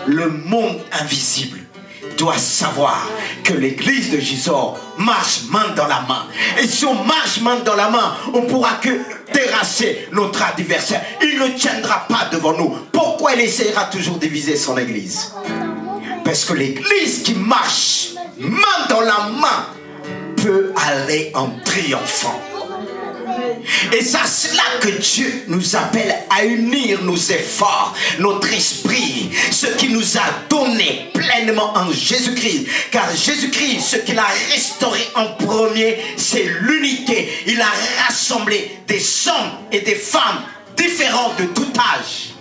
le monde invisible doit savoir que l'église de Gisors marche main dans la main. Et si on marche main dans la main, on ne pourra que terrasser notre adversaire. Il ne tiendra pas devant nous. Pourquoi il essaiera toujours de diviser son église? Parce que l'église qui marche main dans la main peut aller en triomphant. Et c'est là que Dieu nous appelle à unir nos efforts, notre esprit, ce qu'il nous a donné pleinement en Jésus-Christ. Car Jésus-Christ, ce qu'il a restauré en premier, c'est l'unité. Il a rassemblé des hommes et des femmes différents de tout âge.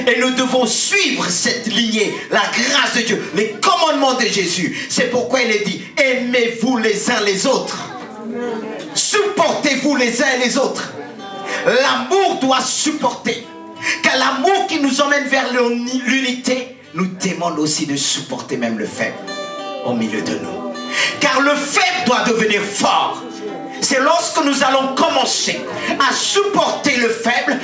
Et nous devons suivre cette lignée, la grâce de Dieu, les commandements de Jésus. C'est pourquoi il est dit, aimez-vous les uns les autres. Supportez-vous les uns et les autres. L'amour doit supporter. Car l'amour qui nous emmène vers l'unité nous demande aussi de supporter même le faible au milieu de nous. Car le faible doit devenir fort. C'est lorsque nous allons commencer à supporter le faible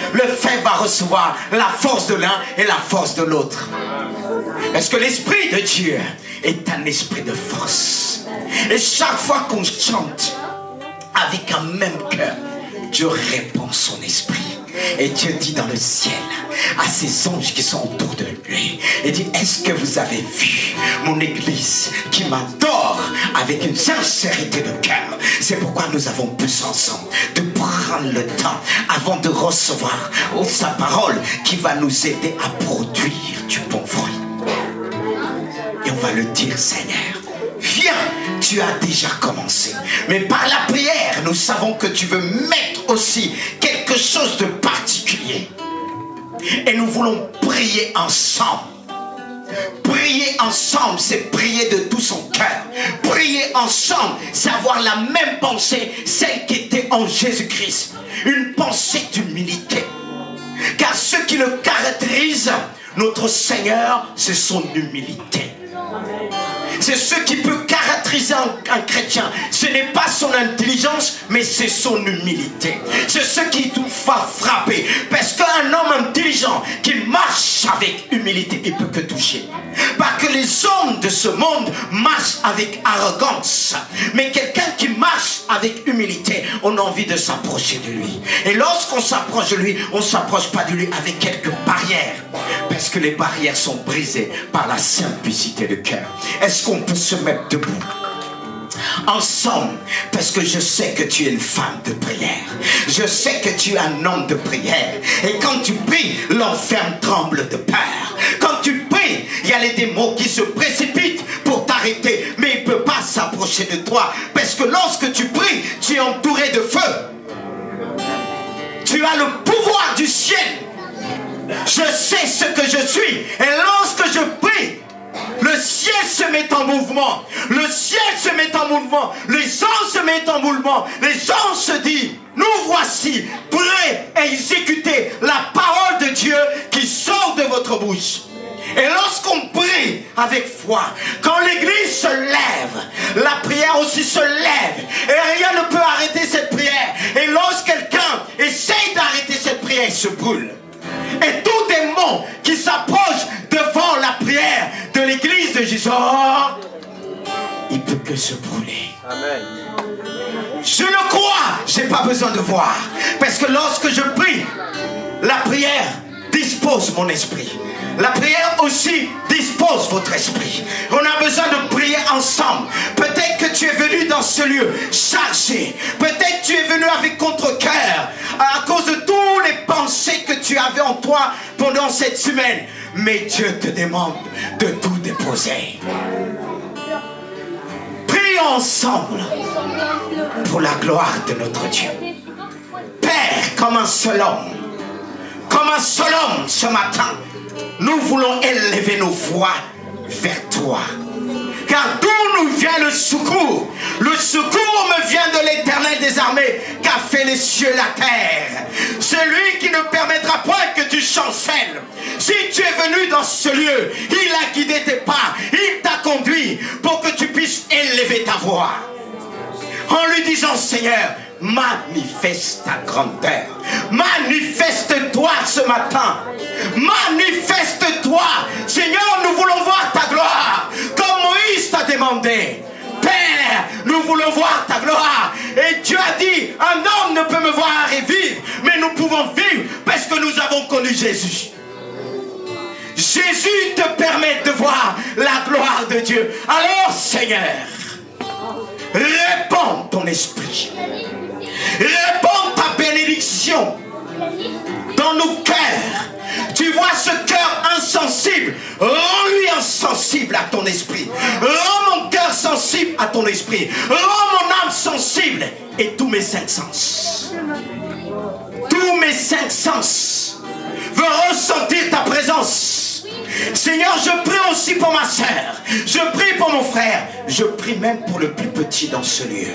va recevoir la force de l'un et la force de l'autre. Parce que l'esprit de Dieu est un esprit de force. Et chaque fois qu'on chante avec un même cœur, Dieu répand son esprit. Et Dieu dit dans le ciel à ses anges qui sont autour de lui, il dit, est-ce que vous avez vu mon église qui m'adore avec une sincérité de cœur? C'est pourquoi nous avons besoin ensemble de prendre le temps avant de recevoir sa parole qui va nous aider à produire du bon fruit. Et on va le dire, Seigneur, viens, tu as déjà commencé. Mais par la prière, nous savons que tu veux mettre aussi quelque chose de particulier. Et nous voulons prier ensemble. Prier ensemble, c'est prier de tout son cœur. Prier ensemble, c'est avoir la même pensée, celle qui était en Jésus-Christ. Une pensée d'humilité. Car ce qui le caractérise, notre Seigneur, c'est son humilité. C'est ce qui peut caractériser un chrétien. Ce n'est pas son intelligence, mais c'est son humilité. C'est ce qui nous va frapper. Parce qu'un homme intelligent qui marche avec humilité, il peut que toucher. Parce que les hommes de ce monde marchent avec arrogance. Mais quelqu'un qui marche avec humilité, on a envie de s'approcher de lui. Et lorsqu'on s'approche de lui, on ne s'approche pas de lui avec quelques barrières. Parce que les barrières sont brisées par la simplicité de cœur. Est-ce qu'on peut se mettre debout ensemble? Parce que je sais que tu es une femme de prière. Je sais que tu es un homme de prière. Et quand tu pries, l'enfer tremble de peur. Quand tu pries, il y a les démons qui se précipitent pour t'arrêter. Mais il ne peut pas s'approcher de toi. Parce que lorsque tu pries, tu es entouré de feu. Tu as le pouvoir du ciel. Je sais ce que je suis. Et lorsque je prie, le ciel se met en mouvement. Le ciel se met en mouvement. Les gens se mettent en mouvement. Les gens se disent, nous voici prêts à exécuter la parole de Dieu qui sort de votre bouche. Et lorsqu'on prie avec foi, quand l'église se lève, la prière aussi se lève. Et rien ne peut arrêter cette prière. Et lorsque quelqu'un essaye d'arrêter cette prière, il se brûle. Et tout démon qui s'approche devant la prière de l'église de Gisors, il peut que se brûler. Amen. Je le crois, je n'ai pas besoin de voir. Parce que lorsque je prie, la prière dispose mon esprit. La prière aussi dispose votre esprit. On a besoin de prier ensemble. Peut-être que tu es venu dans ce lieu chargé. Peut-être que tu es venu avec contre-cœur à cause de toutes les pensées que tu avais en toi pendant cette semaine. Mais Dieu te demande de tout déposer. Prions ensemble pour la gloire de notre Dieu. Père, comme un seul homme ce matin, nous voulons élever nos voix vers toi. Car d'où nous vient le secours? Le secours me vient de l'Éternel des armées qui a fait les cieux et la terre. Celui qui ne permettra point que tu chancelles. Si tu es venu dans ce lieu, il a guidé tes pas, il t'a conduit pour que tu puisses élever ta voix. En lui disant, Seigneur, manifeste ta grandeur. Manifeste-toi ce matin. Manifeste-toi ce Jésus. Jésus te permet de voir la gloire de Dieu. Alors, Seigneur, répands ton esprit. Répands ta bénédiction dans nos cœurs. Tu vois ce cœur insensible, rends-lui insensible à ton esprit. Rends mon cœur sensible à ton esprit. Rends mon âme sensible et tous mes cinq sens. Tous mes cinq sens veulent ressentir ta présence. Seigneur, je prie aussi pour ma sœur. Je prie pour mon frère. Je prie même pour le plus petit dans ce lieu.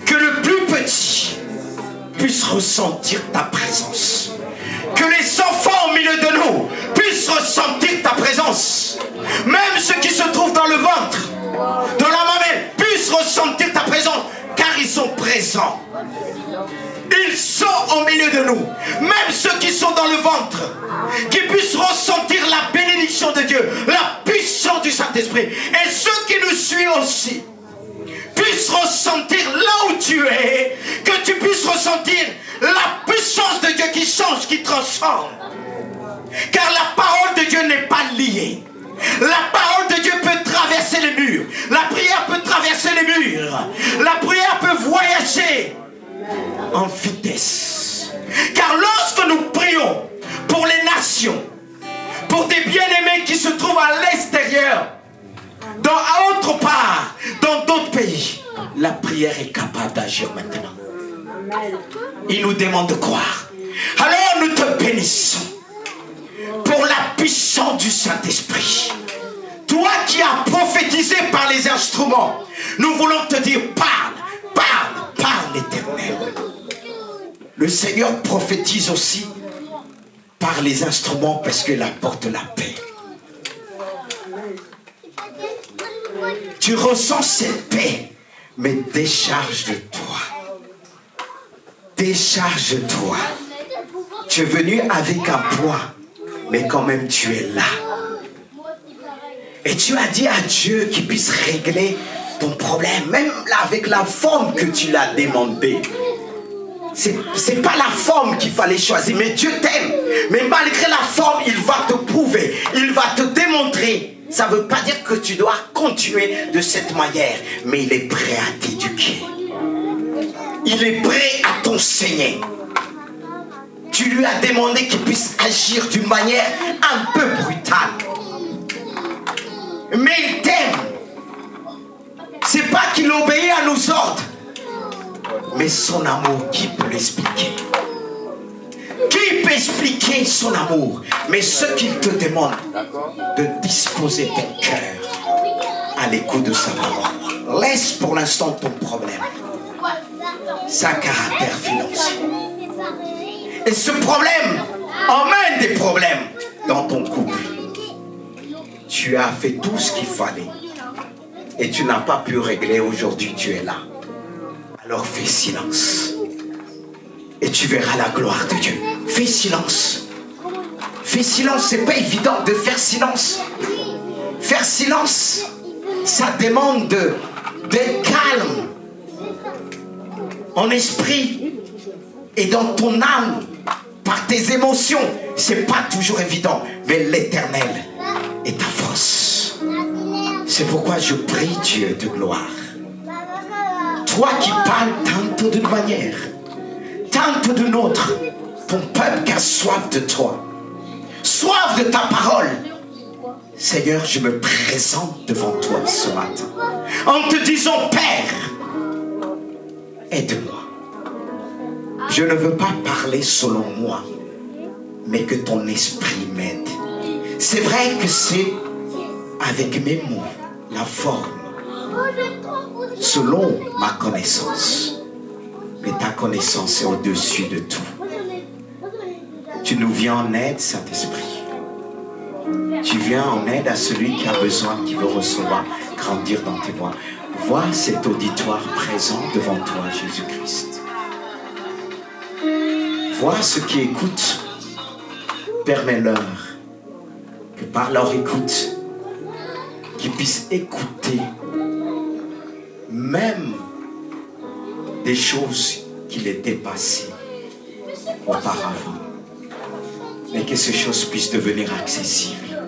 Que le plus petit puisse ressentir ta présence. Que les enfants au milieu de nous puissent ressentir ta présence. Même ceux qui se trouvent dans le ventre, dans la mamelle, puissent ressentir ta présence. Car ils sont présents. Ils sont au milieu de nous. Même ceux qui sont dans le ventre, qui puissent ressentir la bénédiction de Dieu, la puissance du Saint-Esprit. Et ceux qui nous suivent aussi puissent ressentir là où tu es, que tu puisses ressentir la puissance de Dieu qui change, qui transforme. Car la parole de Dieu n'est pas liée. La parole de Dieu peut traverser les murs. La prière peut traverser les murs. La prière peut voyager en vitesse. Car lorsque nous prions pour les nations, pour des bien-aimés qui se trouvent à l'extérieur, à autre part, dans d'autres pays, la prière est capable d'agir maintenant. Il nous demande de croire. Alors nous te bénissons pour la puissance du Saint-Esprit. Toi qui as prophétisé par les instruments, nous voulons te dire, parle, parle, parle l'Éternel. Le Seigneur prophétise aussi par les instruments parce qu'il apporte la paix. Tu ressens cette paix, mais décharge de toi. Décharge-toi. Tu es venu avec un poids, mais quand même tu es là. Et tu as dit à Dieu qu'il puisse régler ton problème, même là avec la forme que tu l'as demandé. C'est pas la forme qu'il fallait choisir, mais Dieu t'aime. Mais malgré la forme, il va te prouver, il va te démontrer. Ça ne veut pas dire que tu dois continuer de cette manière, mais il est prêt à t'éduquer. Il est prêt à t'enseigner. Tu lui as demandé qu'il puisse agir d'une manière un peu brutale. Mais il t'aime. C'est pas qu'il obéit à nos ordres, mais son amour, qui peut l'expliquer? Qui peut expliquer son amour? Mais ce qu'il te demande, de disposer ton cœur à l'écoute de sa parole. Laisse pour l'instant ton problème, sa caractère financier. Et ce problème emmène des problèmes dans ton couple. Tu as fait tout ce qu'il fallait et tu n'as pas pu régler. Aujourd'hui tu es là. Alors fais silence et tu verras la gloire de Dieu. Fais silence. Fais silence, c'est pas évident de faire silence. Faire silence, ça demande d'être calme en esprit et dans ton âme, par tes émotions. C'est pas toujours évident, mais l'Éternel est ta force. C'est pourquoi je prie Dieu de gloire. Toi qui parles tantôt d'une manière, tantôt d'une autre, ton peuple qui a soif de toi, soif de ta parole. Seigneur, je me présente devant toi ce matin en te disant, Père, aide-moi. Je ne veux pas parler selon moi, mais que ton esprit m'aide. C'est vrai que c'est avec mes mots, la forme, selon ma connaissance. Mais ta connaissance est au-dessus de tout. Tu nous viens en aide, Saint-Esprit. Tu viens en aide à celui qui a besoin, qui veut recevoir, grandir dans tes voies. Vois cet auditoire présent devant toi, Jésus-Christ. Vois ceux qui écoutent. Permets-leur que par leur écoute, qu'ils puissent écouter même des choses qui les dépassaient auparavant. mais que ces choses puissent devenir accessibles.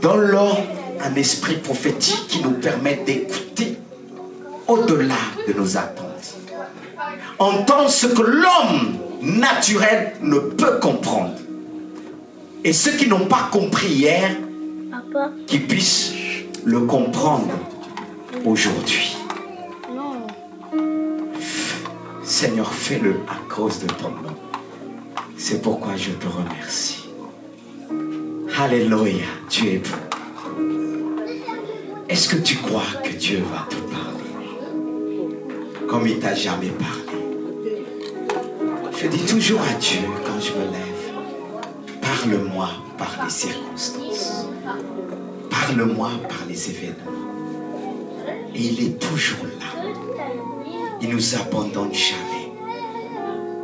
Donne-leur un esprit prophétique qui nous permette d'écouter au-delà de nos attentes. Entendre ce que l'homme naturel ne peut comprendre. Et ceux qui n'ont pas compris hier, qu'ils puissent le comprendre aujourd'hui. Seigneur, fais-le à cause de ton nom. C'est pourquoi je te remercie. Alléluia, tu es bon. Est-ce que tu crois que Dieu va te parler comme il t'a jamais parlé? Je dis toujours à Dieu quand je me lève, parle-moi par les circonstances. Parle-moi par les événements. Et il est toujours là. Il ne nous abandonne jamais.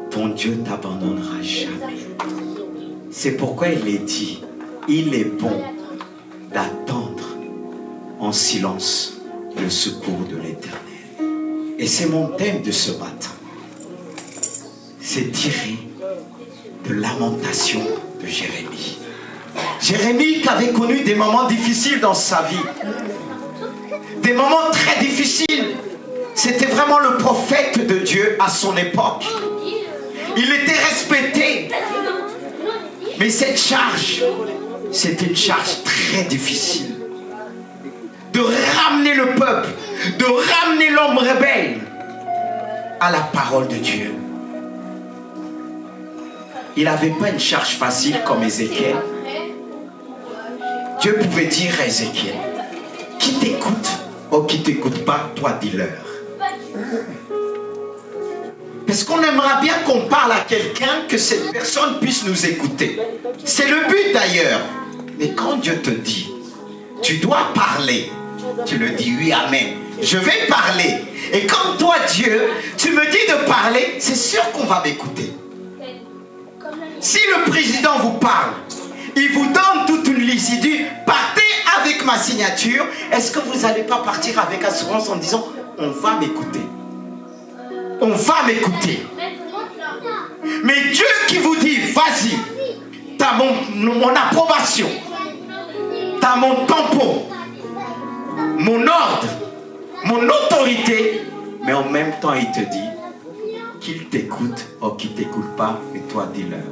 Ton Dieu ne t'abandonnera jamais. C'est pourquoi il est dit, il est bon d'attendre en silence le secours de l'Éternel. Et c'est mon thème de ce matin. C'est tiré de Lamentation de Jérémie. Jérémie qui avait connu des moments difficiles dans sa vie. Des moments très difficiles. C'était vraiment le prophète de Dieu à son époque. Il était respecté. Mais cette charge, c'était une charge très difficile. De ramener le peuple, de ramener l'homme rebelle à la parole de Dieu. Il n'avait pas une charge facile comme Ézéchiel. Dieu pouvait dire à Ézéchiel, qui t'écoute ou qui ne t'écoute pas, toi dis-leur. Parce qu'on aimerait bien qu'on parle à quelqu'un, que cette personne puisse nous écouter. C'est le but d'ailleurs. Mais quand Dieu te dit, tu dois parler, tu le dis oui, amen. Je vais parler. Et quand toi, Dieu, tu me dis de parler, c'est sûr qu'on va m'écouter. Si le président vous parle, il vous donne toute une liste, il dit, partez avec ma signature, est-ce que vous n'allez pas partir avec assurance en disant, on va m'écouter? On va m'écouter. Mais Dieu qui vous dit, vas-y, tu as mon approbation, tu as mon tampon, mon ordre, mon autorité, mais en même temps il te dit, qu'il t'écoute ou qu'il ne t'écoute pas, mais toi dis-leur.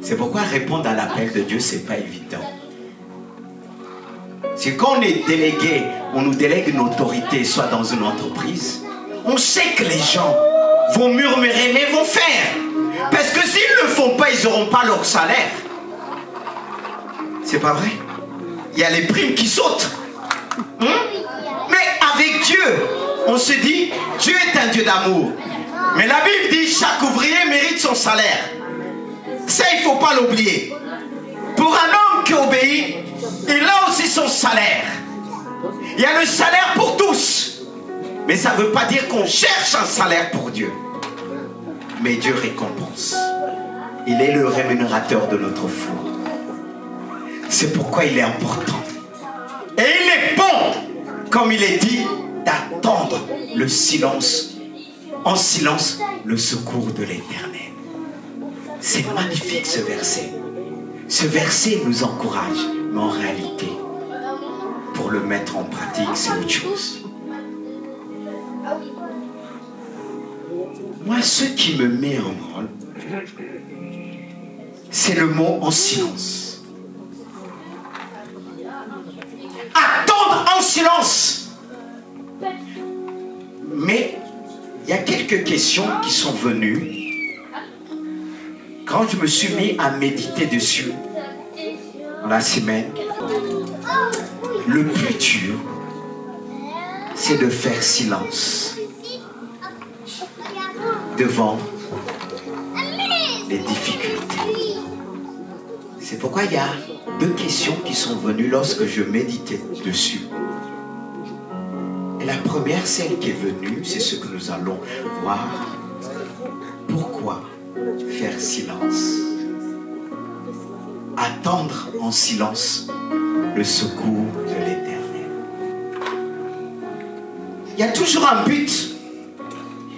C'est pourquoi répondre à l'appel de Dieu, ce n'est pas évident. C'est quand on est délégué, on nous délègue une autorité, soit dans une entreprise, on sait que les gens vont murmurer, mais vont faire. Parce que s'ils ne le font pas, ils n'auront pas leur salaire. C'est pas vrai? Il y a les primes qui sautent. Mais avec Dieu, on se dit, Dieu est un Dieu d'amour. Mais la Bible dit, chaque ouvrier mérite son salaire. Ça, il ne faut pas l'oublier. Pour un homme qui obéit, il a aussi son salaire. Il y a le salaire pour tous. Mais ça ne veut pas dire qu'on cherche un salaire pour Dieu. Mais Dieu récompense. Il est le rémunérateur de notre foi. C'est pourquoi il est important. Et il est bon, comme il est dit, d'attendre le silence, en silence, le secours de l'Éternel. C'est magnifique ce verset. Ce verset nous encourage, mais en réalité, pour le mettre en pratique, c'est autre chose. Moi, ce qui me met en branle, c'est le mot en silence. Attendre en silence. Mais il y a quelques questions qui sont venues quand je me suis mis à méditer dessus dans la semaine. Le plus dur, c'est de faire silence devant les difficultés. C'est pourquoi il y a deux questions qui sont venues lorsque je méditais dessus. Et la première, celle qui est venue, c'est ce que nous allons voir. Pourquoi faire silence? Attendre en silence le secours de l'Éternel. Il y a toujours un but.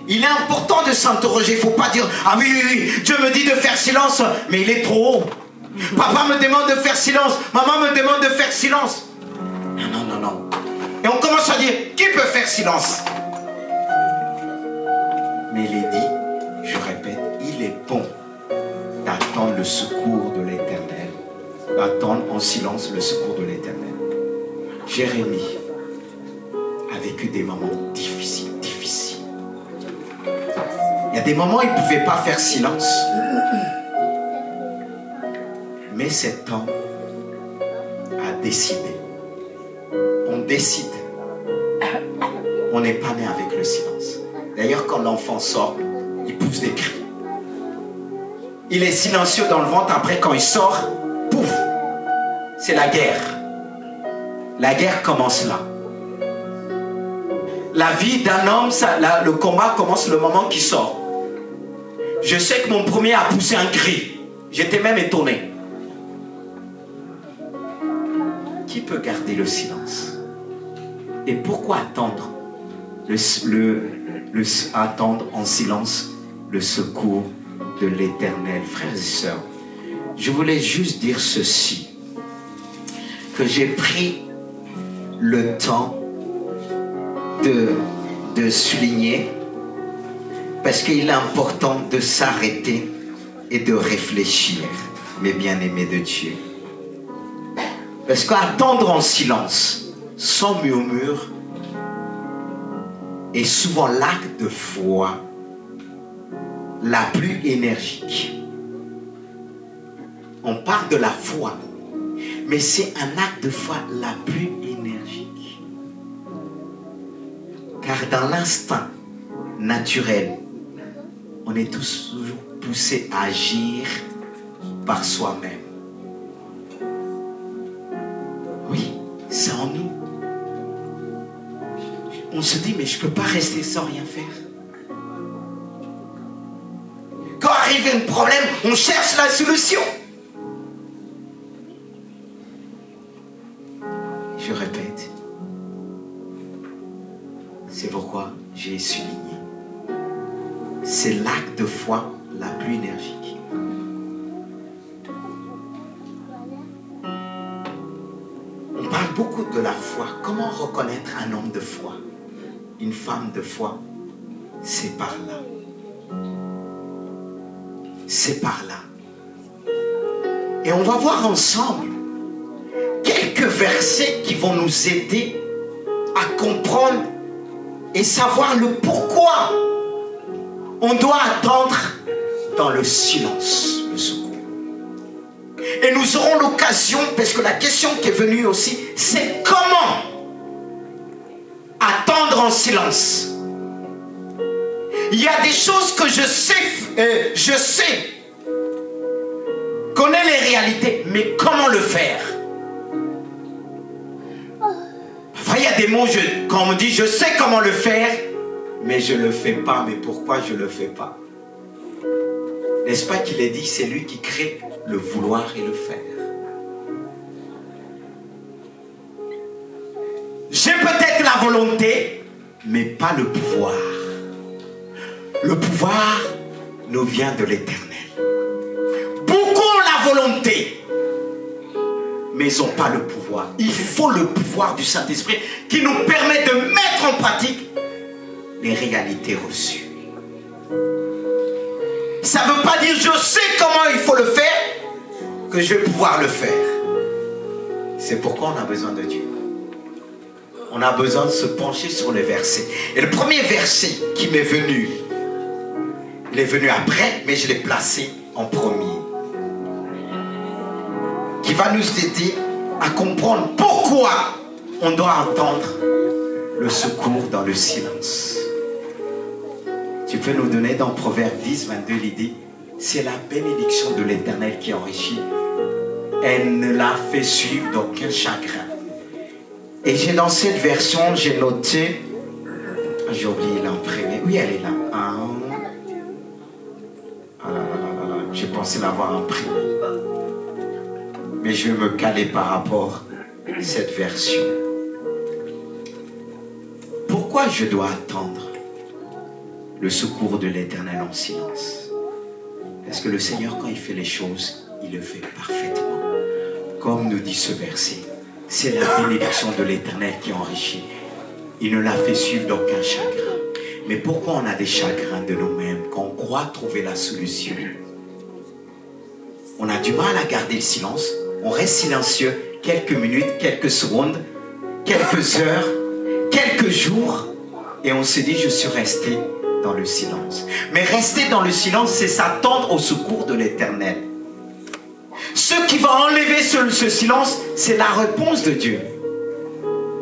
Il est important de s'interroger. Il ne faut pas dire, ah oui, oui, oui, Dieu me dit de faire silence, mais il est trop haut. Papa me demande de faire silence, maman me demande de faire silence. Non, non, non, non. Et on commence à dire, qui peut faire silence? Mais il est dit, je répète, il est bon d'attendre le secours de l'Éternel, d'attendre en silence le secours de l'Éternel. Jérémie a vécu des moments difficiles. Il y a des moments où il ne pouvait pas faire silence. Mais cet homme a décidé. On décide. On n'est pas né avec le silence. D'ailleurs, quand l'enfant sort, il pousse des cris. Il est silencieux dans le ventre. Après, quand il sort, pouf, c'est la guerre. La guerre commence là. La vie d'un homme, le combat commence le moment qu'il sort. Je sais que mon premier a poussé un cri. J'étais même étonné. Qui peut garder le silence? Et pourquoi attendre attendre en silence le secours de l'Éternel? Frères et sœurs, je voulais juste dire ceci, que j'ai pris le temps de souligner, parce qu'il est important de s'arrêter et de réfléchir, mes bien-aimés de Dieu. Parce qu'attendre en silence, sans murmure, est souvent l'acte de foi la plus énergique. On parle de la foi, mais c'est un acte de foi la plus énergique. Car dans l'instinct naturel, on est tous toujours poussés à agir par soi-même. Oui, c'est en nous. On se dit, mais je ne peux pas rester sans rien faire. Quand arrive un problème, on cherche la solution. Je répète, c'est pourquoi j'ai souligné. C'est l'acte de foi la plus énergique. On parle beaucoup de la foi. Comment reconnaître un homme de foi, une femme de foi? C'est par là. C'est par là. Et on va voir ensemble quelques versets qui vont nous aider à comprendre et savoir le pourquoi on doit attendre dans le silence le secours. Et nous aurons l'occasion, parce que la question qui est venue aussi, c'est comment attendre en silence. Il y a des choses que je sais, connais les réalités, mais comment le faire? Enfin, il y a des mots, quand on me dit je sais comment le faire, mais je ne le fais pas. Mais pourquoi je ne le fais pas? N'est-ce pas qu'il est dit, c'est lui qui crée le vouloir et le faire. J'ai peut-être la volonté, mais pas le pouvoir. Le pouvoir nous vient de l'Éternel. Beaucoup ont la volonté, mais ils n'ont pas le pouvoir. Il faut le pouvoir du Saint-Esprit qui nous permet de mettre en pratique les réalités reçues. Ça ne veut pas dire je sais comment il faut le faire que je vais pouvoir le faire. C'est pourquoi on a besoin de Dieu. On a besoin de se pencher sur les versets. Et le premier verset qui m'est venu, il est venu après, mais je l'ai placé en premier, qui va nous aider à comprendre pourquoi on doit entendre le secours dans le silence. Tu peux nous donner dans Proverbe 10, 22 l'idée, c'est la bénédiction de l'Éternel qui enrichit. Elle ne l'a fait suivre d'aucun chagrin. Et j'ai dans cette version, j'ai noté, j'ai oublié l'imprimer. Oui, elle est là. J'ai pensé l'avoir imprimée. Mais je vais me caler par rapport à cette version. Pourquoi je dois attendre? le secours de l'Éternel en silence. Parce que le Seigneur, quand il fait les choses, il le fait parfaitement. Comme nous dit ce verset, c'est la bénédiction de l'Éternel qui enrichit. Il ne l'a fait suivre d'aucun chagrin. Mais pourquoi on a des chagrins de nous-mêmes quand on croit trouver la solution? On a du mal à garder le silence. On reste silencieux quelques minutes, quelques secondes, quelques heures, quelques jours. Et on se dit, je suis resté dans le silence. Mais rester dans le silence, c'est s'attendre au secours de l'Éternel. Ce qui va enlever ce silence, c'est la réponse de Dieu.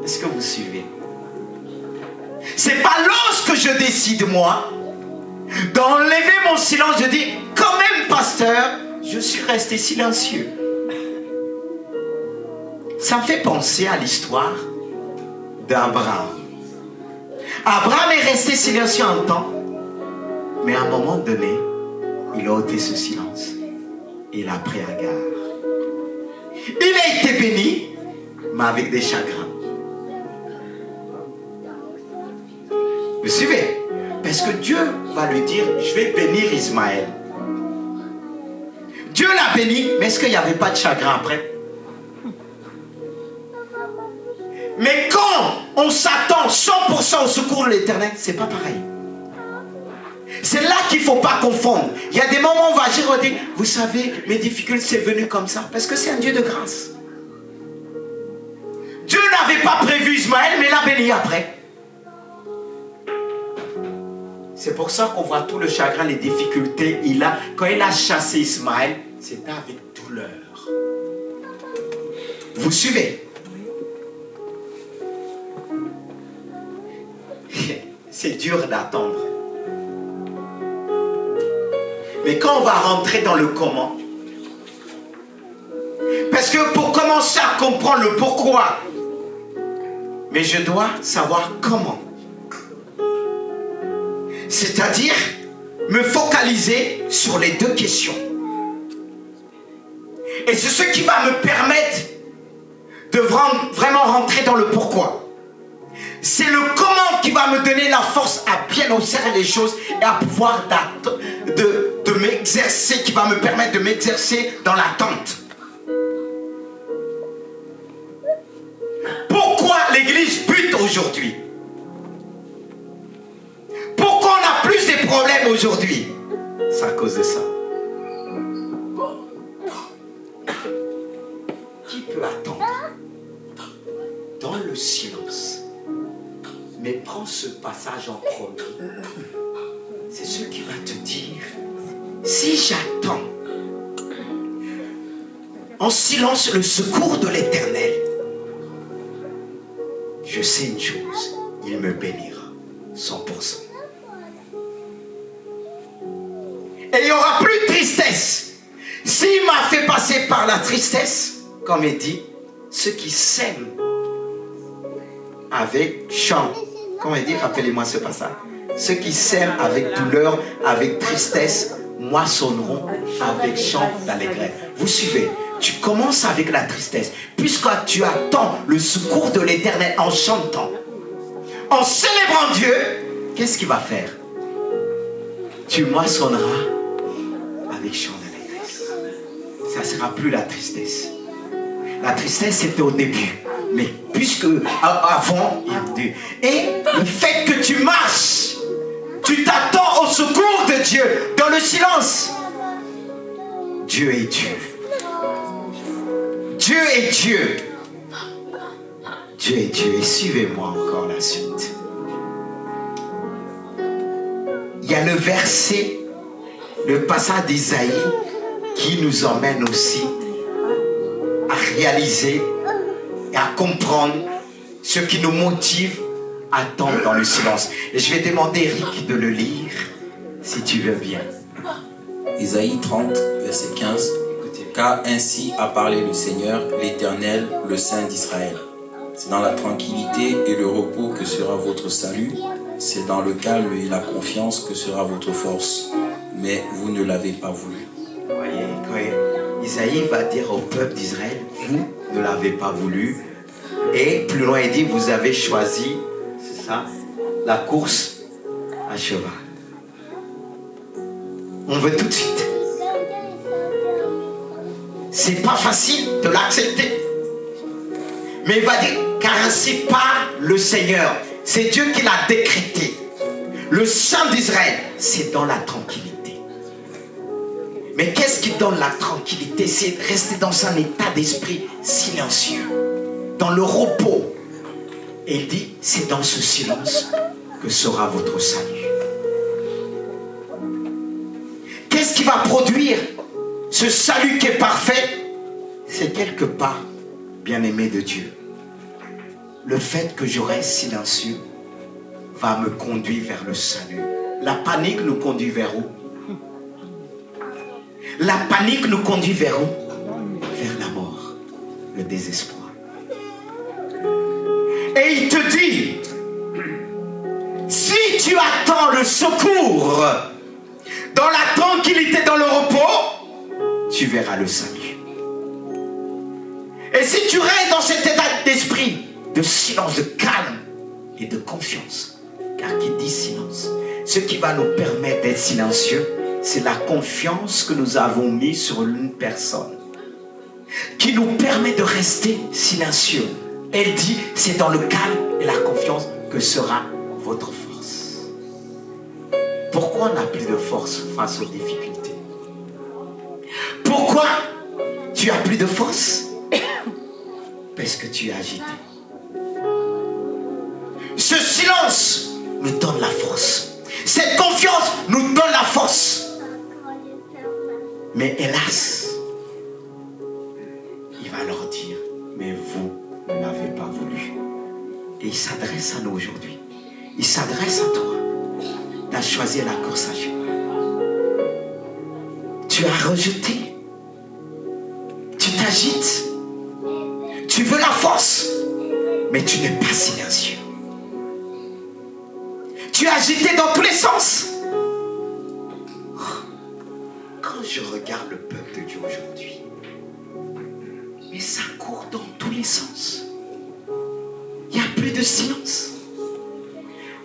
Est-ce que vous suivez? C'est pas lorsque je décide, moi, d'enlever mon silence, je dis, quand même, pasteur, je suis resté silencieux. Ça me fait penser à l'histoire d'Abraham. Abraham est resté silencieux un temps, mais à un moment donné, il a ôté ce silence. Il a pris Agar. Il a été béni, mais avec des chagrins. Vous suivez? Parce que Dieu va lui dire, je vais bénir Ismaël. Dieu l'a béni, mais est-ce qu'il n'y avait pas de chagrin après? Mais quand on s'attend 100% au secours de l'Éternel, c'est pas pareil. C'est là qu'il ne faut pas confondre. Il y a des moments où on va agir, on dit, vous savez, mes difficultés, c'est venu comme ça. Parce que c'est un Dieu de grâce. Dieu n'avait pas prévu Ismaël, mais l'a béni après. C'est pour ça qu'on voit tout le chagrin, les difficultés. Quand il a chassé Ismaël, c'était avec douleur. Vous suivez? C'est dur d'attendre. Mais quand on va rentrer dans le comment, parce que pour commencer à comprendre le pourquoi, mais je dois savoir comment. C'est-à-dire me focaliser sur les deux questions. Et c'est ce qui va me permettre de vraiment rentrer dans le pourquoi. C'est le comment qui va me donner la force à bien observer les choses et à pouvoir de m'exercer, qui va me permettre de m'exercer dans l'attente. Pourquoi l'église bute aujourd'hui? Pourquoi on a plus de problèmes aujourd'hui? C'est à cause de ça. Qui peut attendre dans le silence? Mais prends ce passage en premier. C'est ce qui va te dire, si j'attends en silence le secours de l'Éternel, je sais une chose, il me bénira 100%. Et il n'y aura plus de tristesse. S'il m'a fait passer par la tristesse, comme il dit, ceux qui sèment avec chant, comment il dit, rappelez-moi ce passage. Ceux qui sèment avec douleur, avec tristesse, moissonneront avec chant d'allégresse. Vous suivez? Tu commences avec la tristesse. Puisque tu attends le secours de l'Éternel en chantant, en célébrant Dieu, qu'est-ce qu'il va faire? Tu moissonneras avec chant d'allégresse. Ça ne sera plus la tristesse. La tristesse, c'était au début. Mais puisque avant, et le fait que tu marches, tu t'attends au secours de Dieu dans le silence. Dieu est Dieu. Dieu est Dieu. Dieu est Dieu. Et suivez-moi encore la suite. Il y a le verset, le passage d'Isaïe qui nous emmène aussi à réaliser et à comprendre ce qui nous motive à attendre dans le silence. Et je vais demander Eric de le lire, si tu veux bien. Isaïe 30, verset 15. Car ainsi a parlé le Seigneur, l'Éternel, le Saint d'Israël. C'est dans la tranquillité et le repos que sera votre salut. C'est dans le calme et la confiance que sera votre force. Mais vous ne l'avez pas voulu. Voyez, quand Isaïe va dire au peuple d'Israël, vous ne l'avez pas voulu. Et plus loin, il dit, vous avez choisi, c'est ça, la course à cheval. On veut tout de suite. C'est pas facile de l'accepter. Mais il va dire, car ainsi parle le Seigneur. C'est Dieu qui l'a décrété. Le Saint d'Israël, c'est dans la tranquillité. Mais qu'est-ce qui donne la tranquillité? C'est rester dans un état d'esprit silencieux, dans le repos. Et il dit, c'est dans ce silence que sera votre salut. Qu'est-ce qui va produire ce salut qui est parfait? C'est quelque part, bien-aimé de Dieu, le fait que je reste silencieux va me conduire vers le salut. La panique nous conduit vers où? La panique nous conduit vers où? Vers la mort, le désespoir. Et il te dit, si tu attends le secours dans la tranquillité, dans le repos, tu verras le salut. Et si tu restes dans cet état d'esprit de silence, de calme et de confiance, car qui dit silence, ce qui va nous permettre d'être silencieux, c'est la confiance que nous avons mise sur une personne qui nous permet de rester silencieux. Elle dit, c'est dans le calme et la confiance que sera votre force. Pourquoi on n'a plus de force face aux difficultés? Pourquoi tu as plus de force? Parce que tu es agité. Ce silence nous donne la force. Cette confiance nous donne la force. Mais hélas, il va leur dire, mais vous ne l'avez pas voulu. Et il s'adresse à nous aujourd'hui. Il s'adresse à toi. Tu as choisi la course à cheval. Tu as rejeté. Tu t'agites. Tu veux la force, mais tu n'es pas silencieux. Tu es agité dans tous les sens. Quand je regarde le peuple de Dieu aujourd'hui, mais ça court dans tous les sens. Il n'y a plus de silence.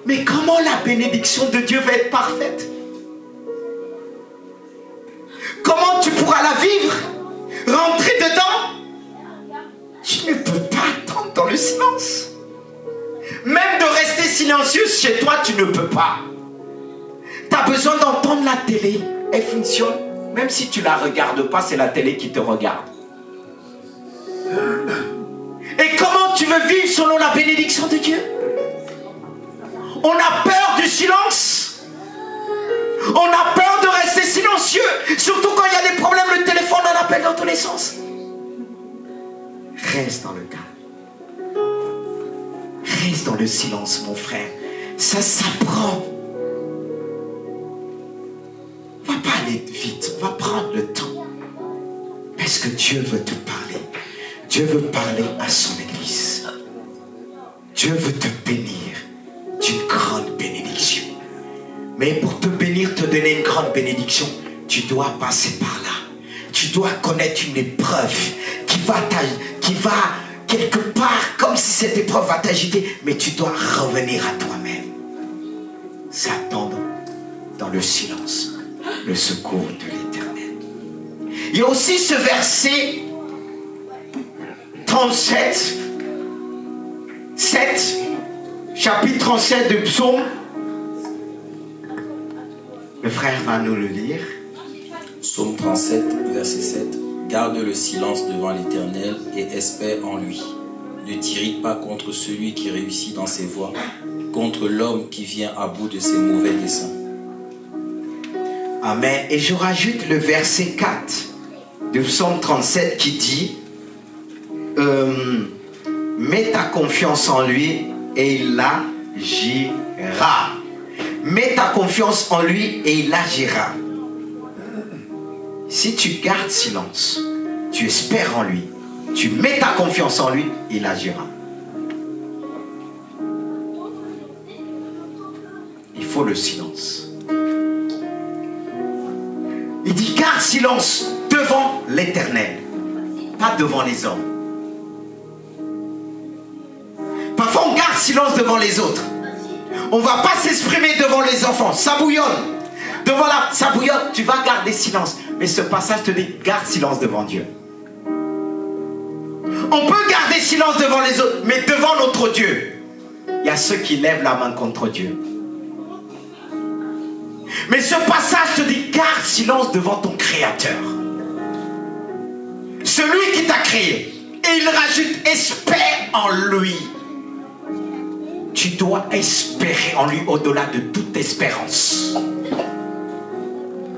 Mais comment la bénédiction de Dieu va être parfaite? Comment tu pourras la vivre? Rentrer dedans? Tu ne peux pas attendre dans le silence. Même de rester silencieux chez toi, tu ne peux pas. Tu as besoin d'entendre la télé. Elle fonctionne. Même si tu ne la regardes pas, c'est la télé qui te regarde. Et comment tu veux vivre selon la bénédiction de Dieu? On a peur du silence. On a peur de rester silencieux. Surtout quand il y a des problèmes, le téléphone en appelle dans tous les sens. Reste dans le calme. Reste dans le silence, mon frère. Ça s'apprend. On va pas aller vite. On va prendre le temps. Parce que Dieu veut te parler. Dieu veut parler à son Église. Dieu veut te bénir d'une grande bénédiction. Mais pour te bénir, te donner une grande bénédiction, tu dois passer par là. Tu dois connaître une épreuve qui va quelque part, comme si cette épreuve va t'agiter, mais tu dois revenir à toi-même. S'attendre dans le silence, le secours de l'Éternel. Il y a aussi ce verset 37, 7, chapitre 37 de Psaume. Le frère va nous le lire. Psaume 37, verset 7. Garde le silence devant l'Éternel et espère en lui. Ne t'irrite pas contre celui qui réussit dans ses voies, contre l'homme qui vient à bout de ses mauvais desseins. Amen. Et je rajoute le verset 4 de Psaume 37 qui dit mets ta confiance en lui et il agira. Mets ta confiance en lui et il agira. Si tu gardes silence, tu espères en lui, tu mets ta confiance en lui, il agira. Il faut le silence. Il dit garde silence devant l'Éternel, pas devant les hommes. Parfois on garde silence devant les autres. On ne va pas s'exprimer devant les enfants, ça bouillonne. devant sa bouillotte, tu vas garder silence. Mais ce passage te dit, garde silence devant Dieu. On peut garder silence devant les autres, mais devant notre Dieu, il y a ceux qui lèvent la main contre Dieu. Mais ce passage te dit, garde silence devant ton Créateur. Celui qui t'a créé. Et il rajoute, espère en lui. Tu dois espérer en lui au-delà de toute espérance.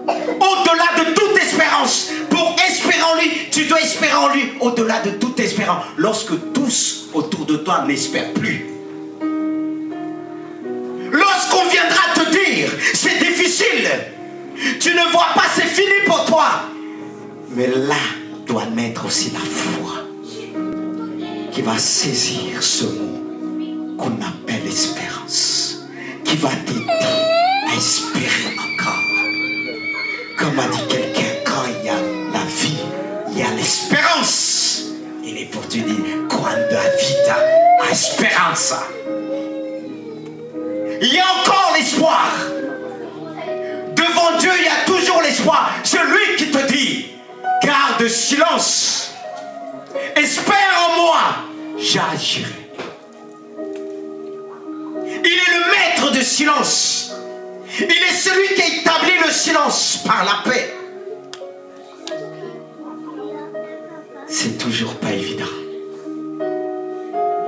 Au-delà de toute espérance. Pour espérer en lui, tu dois espérer en lui au-delà de toute espérance. Lorsque tous autour de toi n'espèrent plus. Lorsqu'on viendra te dire, c'est difficile. Tu ne vois pas, c'est fini pour toi. Mais là doit naître aussi la foi qui va saisir ce mot qu'on appelle espérance, qui va t'aider à espérer encore. Comme a dit quelqu'un, quand il y a la vie, il y a l'espérance. Il est pour te dire, quando la vita a speranza. Il y a encore l'espoir. Devant Dieu, il y a toujours l'espoir. Celui qui te dit, garde silence. Espère en moi, j'agirai. Il est le maître de silence. Il est celui qui a établi le silence par la paix. C'est toujours pas évident.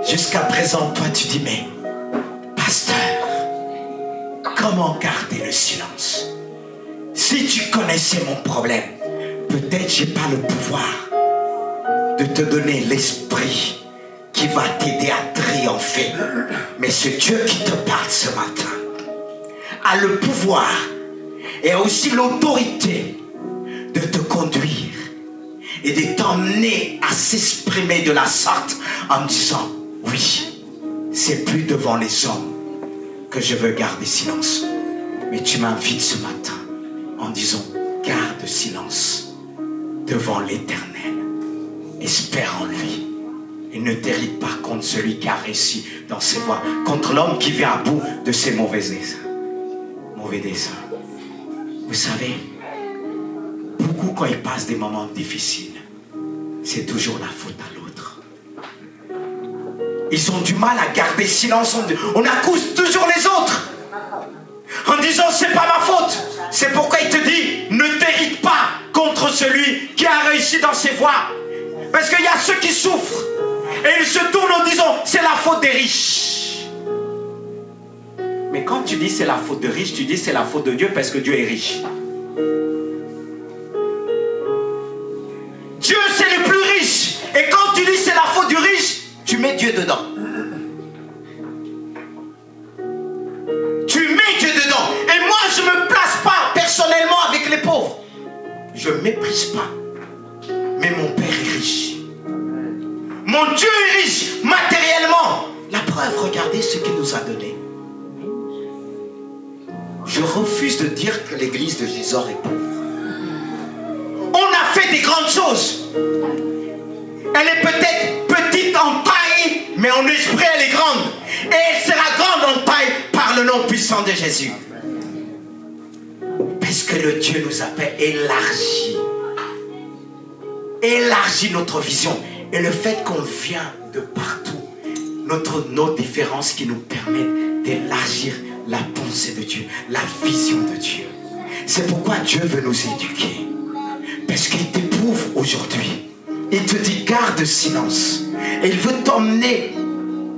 Jusqu'à présent, toi tu dis, mais pasteur, comment garder le silence? Si tu connaissais mon problème, peut-être j'ai pas le pouvoir de te donner l'esprit qui va t'aider à triompher. Mais ce Dieu qui te parle ce matin a le pouvoir et a aussi l'autorité de te conduire et de t'emmener à s'exprimer de la sorte en disant, oui, c'est plus devant les hommes que je veux garder silence. Mais tu m'invites ce matin en disant, garde silence devant l'Éternel. Espère en lui. Et ne t'irrite pas contre celui qui a réussi dans ses voies, contre l'homme qui vient à bout de ses mauvais desseins. Vous savez, beaucoup quand ils passent des moments difficiles, c'est toujours la faute à l'autre. Ils ont du mal à garder silence. On accuse toujours les autres en disant c'est pas ma faute. C'est pourquoi il te dit ne t'irrite pas contre celui qui a réussi dans ses voies. Parce qu'il y a ceux qui souffrent et ils se tournent en disant c'est la faute des riches. Mais quand tu dis c'est la faute des riches, tu dis c'est la faute de Dieu parce que Dieu est riche. Dieu c'est le plus riche. Et quand tu dis c'est la faute du riche, tu mets Dieu dedans. Tu mets Dieu dedans. Et moi je ne me place pas personnellement avec les pauvres. Je ne méprise pas. Mais mon Père est riche. Mon Dieu est riche matériellement. La preuve, regardez ce qu'il nous a donné. Je refuse de dire que l'église de Gisors est pauvre. On a fait des grandes choses. Elle est peut-être petite en taille, mais en esprit elle est grande. Et elle sera grande en taille par le nom puissant de Jésus. Parce que le Dieu nous appelle élargit notre vision. Et le fait qu'on vient de partout, nos différences qui nous permettent d'élargir la pensée de Dieu, la vision de Dieu. C'est pourquoi Dieu veut nous éduquer. Parce qu'il t'éprouve aujourd'hui. Il te dit garde silence. Et il veut t'emmener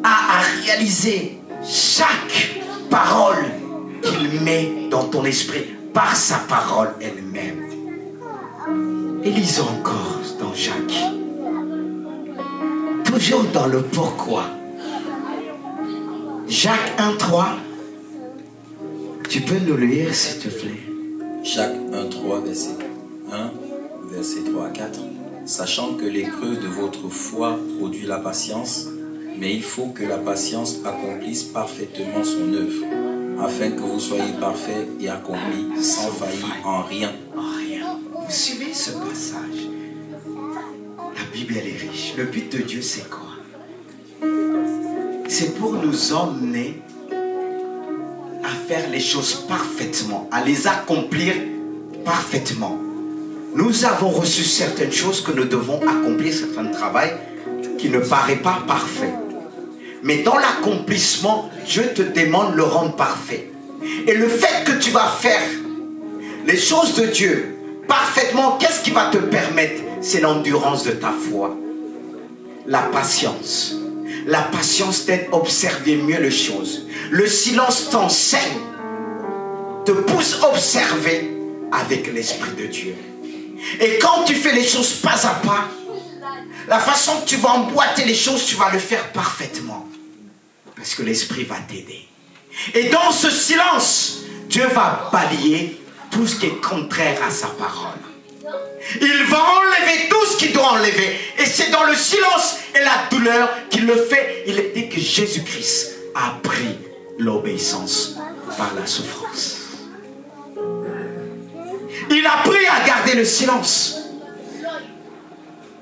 à réaliser chaque parole qu'il met dans ton esprit par sa parole elle-même. Et lisons encore dans Jacques. Toujours dans le pourquoi. Jacques 1,3. Tu peux nous lire s'il te plaît. Jacques 1,3 verset 3 à 4. Sachant que les creux de votre foi produit la patience, mais il faut que la patience accomplisse parfaitement son œuvre, afin que vous soyez parfaits et accomplis sans faillir en rien. En rien. Vous suivez ce passage. La Bible elle est riche. Le but de Dieu c'est quoi? C'est pour nous emmener à faire les choses parfaitement, à les accomplir parfaitement. Nous avons reçu certaines choses que nous devons accomplir, certains travail qui ne paraît pas parfait. Mais dans l'accomplissement, Dieu te demande de le rendre parfait. Et le fait que tu vas faire les choses de Dieu parfaitement, qu'est-ce qui va te permettre? C'est l'endurance de ta foi. La patience. La patience t'aide à observer mieux les choses. Le silence t'enseigne, te pousse à observer avec l'Esprit de Dieu. Et quand tu fais les choses pas à pas, la façon que tu vas emboîter les choses, tu vas le faire parfaitement. Parce que l'Esprit va t'aider. Et dans ce silence, Dieu va balayer tout ce qui est contraire à sa parole. Il va enlever tout ce qu'il doit enlever. Et c'est dans le silence et la douleur qu'il le fait. Il est dit que Jésus-Christ a pris l'obéissance par la souffrance. Il a appris à garder le silence.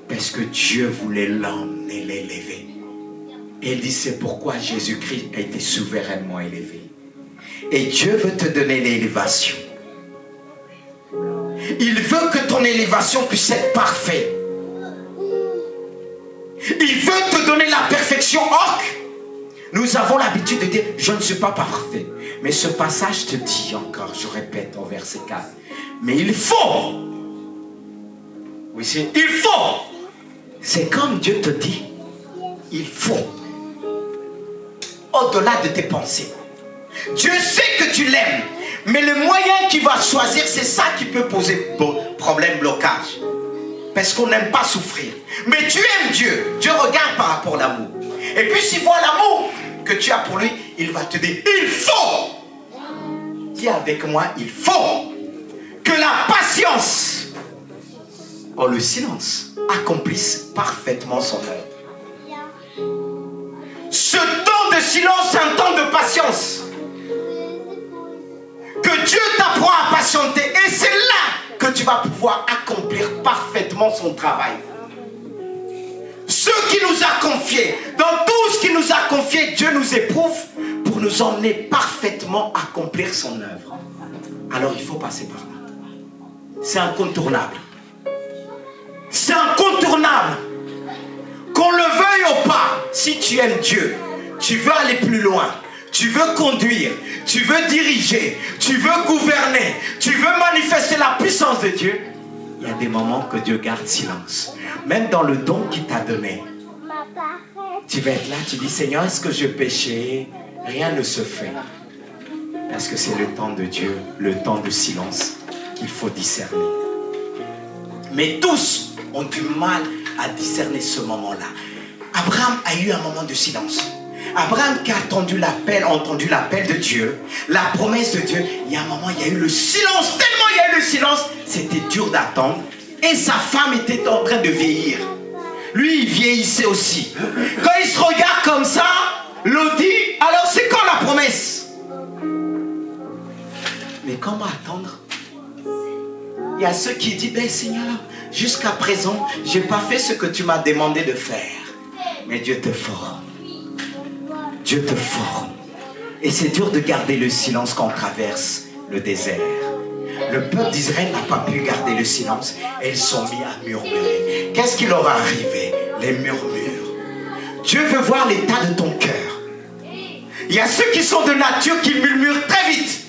Parce que Dieu voulait l'emmener, l'élever. Et il dit, c'est pourquoi Jésus-Christ a été souverainement élevé. Et Dieu veut te donner l'élévation. Il veut que ton élévation puisse être parfaite. Il veut te donner la perfection. Or, nous avons l'habitude de dire, je ne suis pas parfait. Mais ce passage te dit encore, je répète au verset 4, mais il faut. Oui, c'est il faut. C'est comme Dieu te dit, il faut. Au-delà de tes pensées. Dieu sait que tu l'aimes. Mais le moyen qu'il va choisir, c'est ça qui peut poser problème, blocage. Parce qu'on n'aime pas souffrir. Mais tu aimes Dieu. Dieu regarde par rapport à l'amour. Et puis s'il voit l'amour que tu as pour lui, il va te dire, il faut. Dis avec moi, il faut que la patience, en le silence, accomplisse parfaitement son œuvre. Ce temps de silence, c'est un temps de patience. Que Dieu t'apprend à patienter. Et c'est là que tu vas pouvoir accomplir parfaitement son travail. Ce qui nous a confié, dans tout ce qui nous a confié, Dieu nous éprouve pour nous emmener parfaitement à accomplir son œuvre. Alors il faut passer par là. C'est incontournable. C'est incontournable. Qu'on le veuille ou pas, si tu aimes Dieu, tu veux aller plus loin. Tu veux conduire, tu veux diriger, tu veux gouverner, tu veux manifester la puissance de Dieu. Il y a des moments que Dieu garde silence. Même dans le don qu'il t'a donné. Tu vas être là, tu dis, Seigneur, est-ce que je péchais? Rien ne se fait. Parce que c'est le temps de Dieu, le temps de silence qu'il faut discerner. Mais tous ont du mal à discerner ce moment-là. Abraham a eu un moment de silence. Abraham qui a entendu l'appel de Dieu, la promesse de Dieu, il y a un moment, il y a eu le silence. Tellement il y a eu le silence, c'était dur d'attendre. Et sa femme était en train de vieillir. Lui, il vieillissait aussi. Quand il se regarde comme ça, l'autre dit, alors c'est quand la promesse? Mais comment attendre? Il y a ceux qui disent, ben Seigneur, jusqu'à présent, je n'ai pas fait ce que tu m'as demandé de faire. Mais Dieu te forme. Dieu te forme. Et c'est dur de garder le silence quand on traverse le désert. Le peuple d'Israël n'a pas pu garder le silence. Et ils sont mis à murmurer. Qu'est-ce qui leur est arrivé? Les murmures. Dieu veut voir l'état de ton cœur. Il y a ceux qui sont de nature qui murmurent très vite.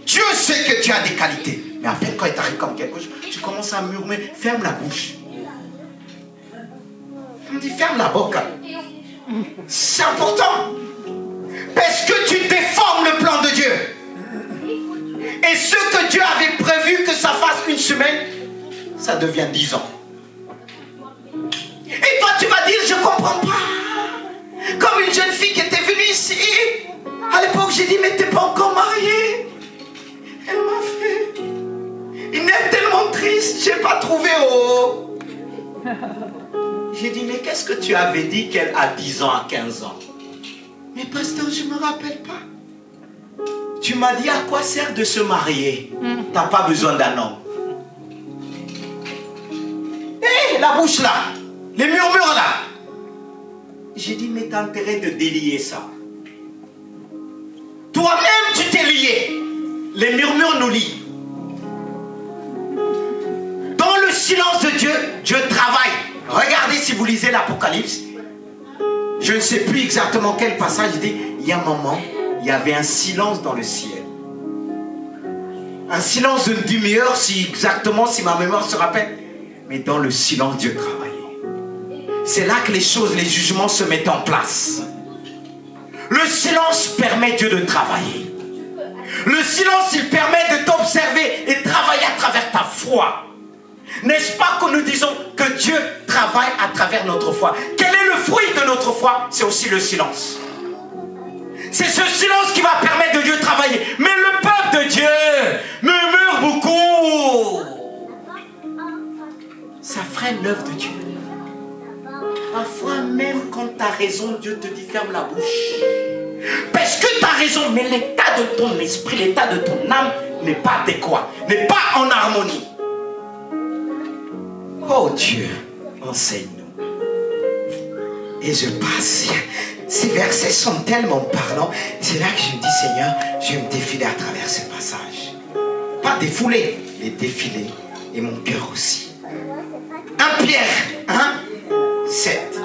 Dieu sait que tu as des qualités. Mais à peine quand il t'arrive comme quelque chose, tu commences à murmurer. Ferme la bouche. On dit ferme la boca. C'est important. Parce que tu déformes le plan de Dieu. Et ce que Dieu avait prévu que ça fasse une semaine, ça devient 10 ans. Et toi tu vas dire, je ne comprends pas. Comme une jeune fille qui était venue ici. À l'époque j'ai dit, mais t'es pas encore mariée. Elle m'a fait une air tellement triste, j'ai pas trouvé au... J'ai dit, mais qu'est-ce que tu avais dit qu'elle a 10 ans, à 15 ans? Mais pasteur, je ne me rappelle pas. Tu m'as dit, à quoi sert de se marier? Tu n'as pas besoin d'un homme. Hé, la bouche là, les murmures là. J'ai dit, mais tu as intérêt de délier ça. Toi-même, les murmures nous lient. Dans le silence de Dieu, Dieu travaille. Regardez si vous lisez l'Apocalypse. Je ne sais plus exactement quel passage il dit. Il y a un moment, il y avait un silence dans le ciel. Un silence d'une demi-heure, si ma mémoire se rappelle. Mais dans le silence, Dieu travaillait. C'est là que les choses, les jugements se mettent en place. Le silence permet Dieu de travailler. Le silence, il permet de t'observer et travailler à travers ta foi. N'est-ce pas que nous disons que Dieu travaille à travers notre foi? Quel est le fruit de notre foi? C'est aussi le silence. C'est ce silence qui va permettre de Dieu travailler. Mais le peuple de Dieu murmure beaucoup. Ça freine l'œuvre de Dieu. Parfois, même quand tu as raison, Dieu te dit ferme la bouche. Parce que tu as raison, mais l'état de ton esprit, l'état de ton âme n'est pas adéquat, n'est pas en harmonie. Oh Dieu, enseigne-nous. Et je passe. Ces versets sont tellement parlants. C'est là que je me dis, Seigneur, je vais me défiler à travers ce passage. Pas défouler, mais défiler. Et mon cœur aussi. 1 Pierre 7.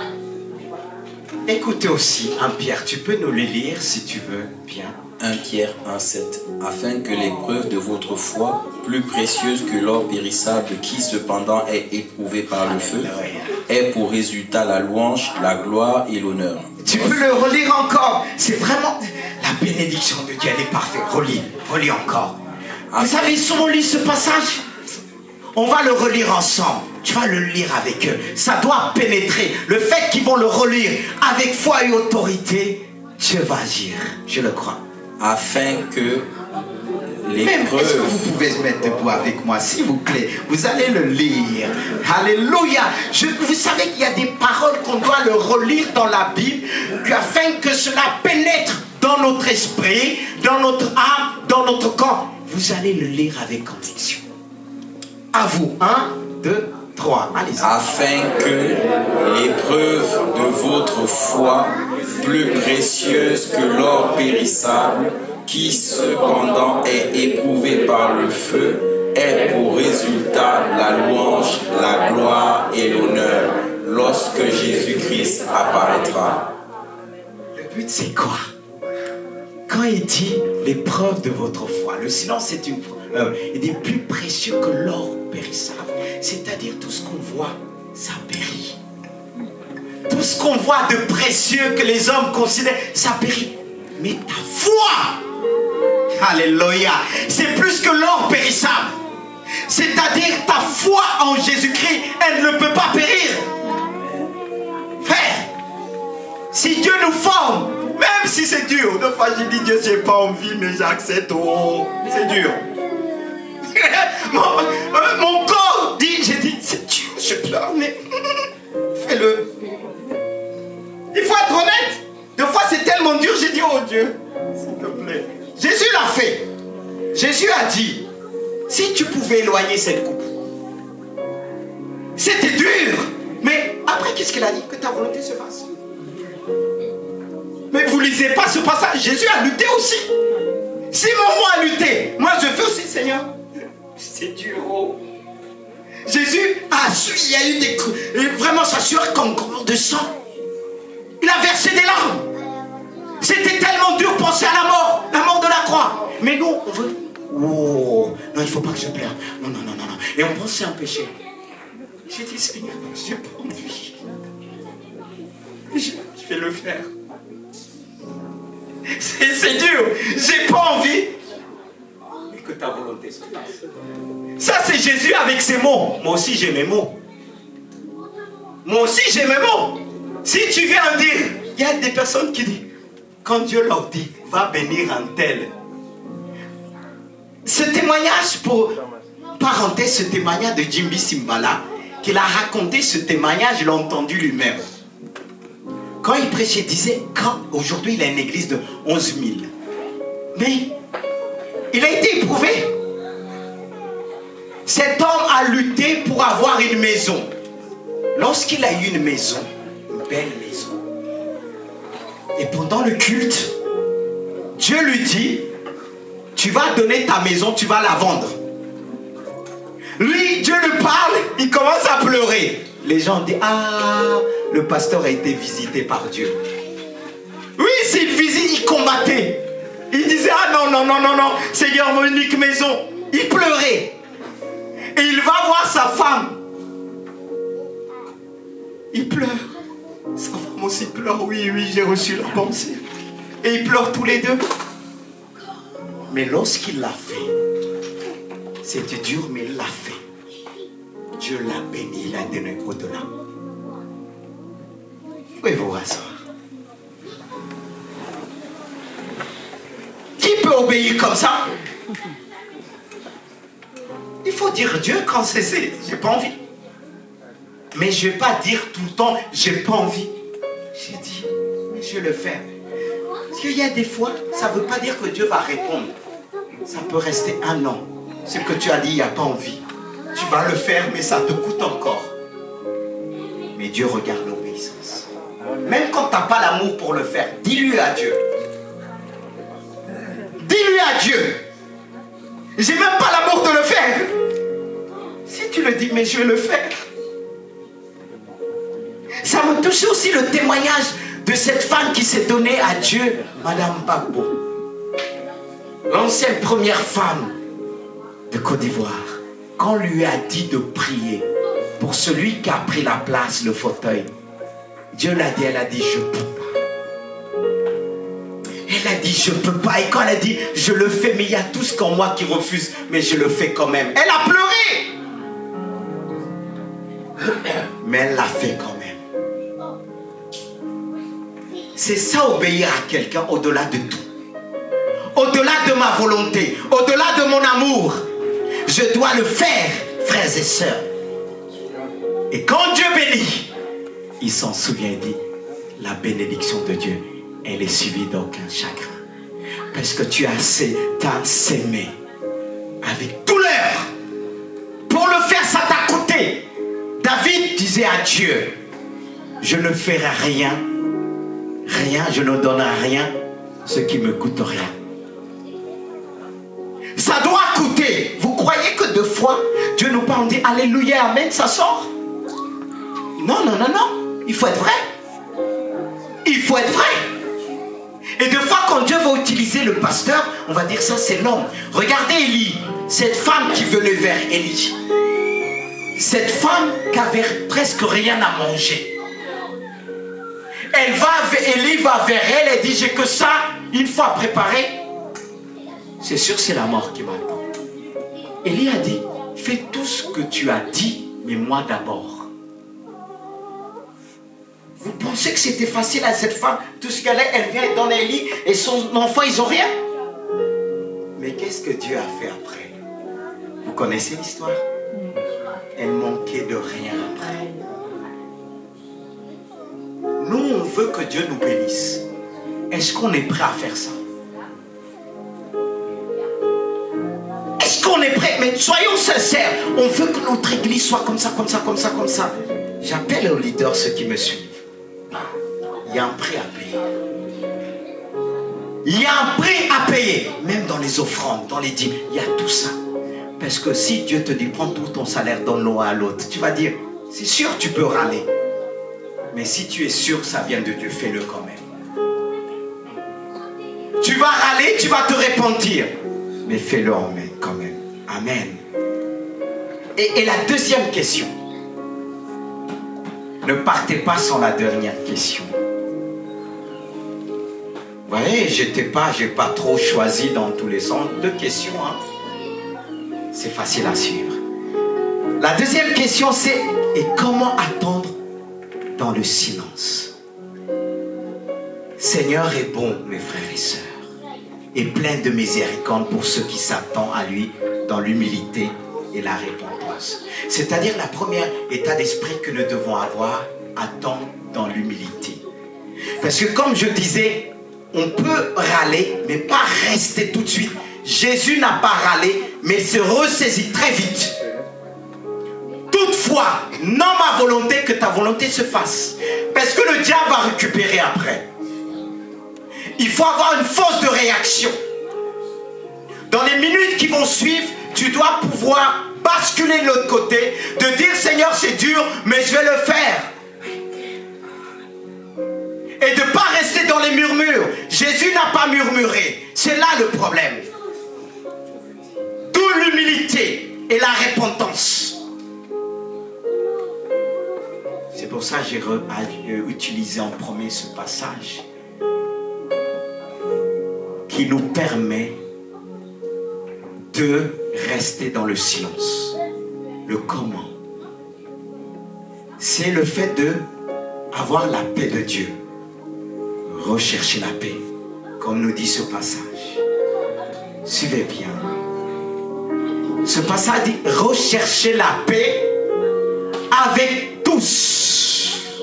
Écoutez aussi 1 Pierre, tu peux nous le lire si tu veux bien. 1 Pierre 1,7. Afin que l'épreuve de votre foi, plus précieuse que l'or périssable qui cependant est éprouvé par le feu, ait pour résultat la louange, la gloire et l'honneur. Tu peux le relire encore. C'est vraiment la bénédiction de Dieu, elle est parfaite. Relis encore. Vous avez souvent lu ce passage? On va le relire ensemble. Tu vas le lire avec eux. Ça doit pénétrer. Le fait qu'ils vont le relire avec foi et autorité, Dieu va agir. Je le crois. Afin que l'épreuve... Est-ce que vous pouvez se mettre debout avec moi, s'il vous plaît? Vous allez le lire. Alléluia. Vous savez qu'il y a des paroles qu'on doit le relire dans la Bible, afin que cela pénètre dans notre esprit, dans notre âme, dans notre corps. Vous allez le lire avec conviction. À vous. 1, 2, 3. Allez-y. Afin que l'épreuve de votre foi, plus précieuse que l'or périssable, qui cependant est éprouvé par le feu, ait pour résultat la louange, la gloire et l'honneur lorsque Jésus-Christ apparaîtra. Le but c'est quoi? Quand il dit l'épreuve de votre foi, le silence c'est une preuve, il est plus précieux que l'or périssable. C'est-à-dire tout ce qu'on voit, ça périt. Tout ce qu'on voit de précieux que les hommes considèrent, ça périt. Mais ta foi, alléluia, c'est plus que l'or périssable. C'est-à-dire ta foi en Jésus-Christ, elle ne peut pas périr. Frère, si Dieu nous forme, même si c'est dur, de fois j'ai dit Dieu, j'ai pas envie, mais j'accepte. Oh, c'est dur. Mon corps dit, j'ai dit, c'est dur, je pleure, mais fais-le. Il faut être honnête. Des fois c'est tellement dur, j'ai dit, oh Dieu, s'il te plaît. Jésus l'a fait. Jésus a dit, si tu pouvais éloigner cette coupe. C'était dur. Mais après, qu'est-ce qu'il a dit? Que ta volonté se fasse. Mais vous lisez pas ce passage. Jésus a lutté aussi. Si mon roi a lutté, moi je fais aussi, Seigneur. C'est dur. Oh. Jésus a su, il y a eu des coups. Vraiment, sa sueur comme de sang. Il a versé des larmes. C'était tellement dur, penser à la mort de la croix. Mais nous, on veut. Oh, non, il ne faut pas que je pleure. Non. Et on pense que c'est un péché. J'ai dit, Seigneur, j'ai pas envie. Je vais le faire. C'est dur. J'ai pas envie. Mais que ta volonté se fasse. Ça, c'est Jésus avec ses mots. Moi aussi, j'ai mes mots. Moi aussi, j'ai mes mots. Si tu viens dire, il y a des personnes qui disent, quand Dieu leur dit, va bénir un tel. Ce témoignage, pour parenthèse, ce témoignage de Jimmy Simbala, qu'il a raconté ce témoignage, il l'a entendu lui-même. Quand il prêchait, il disait, aujourd'hui il a une église de 11 000. Mais il a été éprouvé. Cet homme a lutté pour avoir une maison. Lorsqu'il a eu une maison, une belle maison, et pendant le culte, Dieu lui dit, tu vas donner ta maison, tu vas la vendre. Lui, Dieu lui parle, il commence à pleurer. Les gens disent, ah, le pasteur a été visité par Dieu. Oui, c'est une visite, il combattait. Il disait, ah non, non, non, non, non, Seigneur, mon unique maison. Il pleurait. Et il va voir sa femme. Il pleure. Sa femme aussi pleure. Oui, oui, j'ai reçu la pensée. Et ils pleurent tous les deux. Mais lorsqu'il l'a fait, c'était dur, mais il l'a fait. Dieu l'a béni, il a donné au-delà. Vous pouvez vous rasseoir. Qui peut obéir comme ça? Il faut dire Dieu quand c'est, j'ai pas envie. Mais je ne vais pas dire tout le temps, j'ai pas envie. J'ai dit, mais je vais le faire. Parce qu'il y a des fois, ça ne veut pas dire que Dieu va répondre. Ça peut rester un an. Ce que tu as dit, il n'y a pas envie. Tu vas le faire, mais ça te coûte encore. Mais Dieu regarde l'obéissance. Même quand tu n'as pas l'amour pour le faire, dis-lui à Dieu. Dis-lui à Dieu. J'ai même pas l'amour de le faire. Si tu le dis, mais je vais le faire. Ça me touche aussi le témoignage de cette femme qui s'est donnée à Dieu, Madame Gbagbo. L'ancienne première femme de Côte d'Ivoire. Quand on lui a dit de prier pour celui qui a pris la place, le fauteuil, Dieu l'a dit, elle a dit, je ne peux pas. Elle a dit, je ne peux pas. Et quand elle a dit, je le fais, mais il y a tout ce qu'en moi qui refuse, mais je le fais quand même. Elle a pleuré. Mais elle l'a fait quand même. C'est ça, obéir à quelqu'un au-delà de tout. Au-delà de ma volonté, au-delà de mon amour. Je dois le faire, frères et sœurs. Et quand Dieu bénit, il s'en souvient et dit, la bénédiction de Dieu, elle est suivie d'aucun chagrin. Parce que tu as s'aimé avec douleur. Pour le faire, ça t'a coûté. David disait à Dieu, je ne ferai rien, je ne donnerai rien, ce qui me coûte rien. Ça doit coûter. Vous croyez que deux fois, Dieu nous parle, on dit Alléluia, Amen, ça sort? Non, non, non, non. Il faut être vrai. Il faut être vrai. Et deux fois, quand Dieu va utiliser le pasteur, on va dire ça, c'est l'homme. Regardez Élie, cette femme qui venait vers Élie. Cette femme qui avait presque rien à manger. Élie va vers elle et dit, j'ai que ça, une fois préparé. C'est sûr, c'est la mort qui m'attend. Élie a dit, fais tout ce que tu as dit, mais moi d'abord. Vous pensez que c'était facile à cette femme? Tout ce qu'elle a, elle vient et donne à Élie et son enfant, ils n'ont rien. Mais qu'est-ce que Dieu a fait après? Vous connaissez l'histoire? Elle manquait de rien après. Nous, on veut que Dieu nous bénisse. Est-ce qu'on est prêt à faire ça? Est-ce qu'on est prêt? Mais soyons sincères. On veut que notre église soit comme ça, comme ça, comme ça, comme ça. J'appelle aux leaders ceux qui me suivent. Il y a un prix à payer. Il y a un prix à payer. Même dans les offrandes, dans les dîmes, il y a tout ça. Parce que si Dieu te dit, prends tout ton salaire, donne-le à l'autre, tu vas dire, c'est sûr tu peux râler. Mais si tu es sûr que ça vient de Dieu, fais-le quand même. Tu vas râler, tu vas te repentir. Mais fais-le quand même. Amen. Et la deuxième question. Ne partez pas sans la dernière question. Vous voyez, j'ai pas trop choisi dans tous les sens. Deux questions, hein. C'est facile à suivre. La deuxième question, c'est et comment attendre dans le silence? Seigneur est bon, mes frères et sœurs, et plein de miséricorde pour ceux qui s'attendent à lui dans l'humilité et la repentance. C'est-à-dire la première état d'esprit que nous devons avoir, attendre dans l'humilité. Parce que comme je disais, on peut râler, mais pas rester tout de suite. Jésus n'a pas râlé, mais il se ressaisit très vite. Toutefois, non ma volonté, que ta volonté se fasse. Parce que le diable va récupérer après. Il faut avoir une force de réaction. dans les minutes qui vont suivre, tu dois pouvoir basculer de l'autre côté, de dire Seigneur c'est dur, mais je vais le faire. Et de ne pas rester dans les murmures. Jésus n'a pas murmuré. C'est là le problème. D'où l'humilité et la repentance. C'est pour ça que j'ai utilisé en premier ce passage qui nous permet de rester dans le silence. Le comment? C'est le fait de avoir la paix de Dieu. Rechercher la paix, comme nous dit ce passage. Suivez bien. Ce passage dit rechercher la paix avec tous.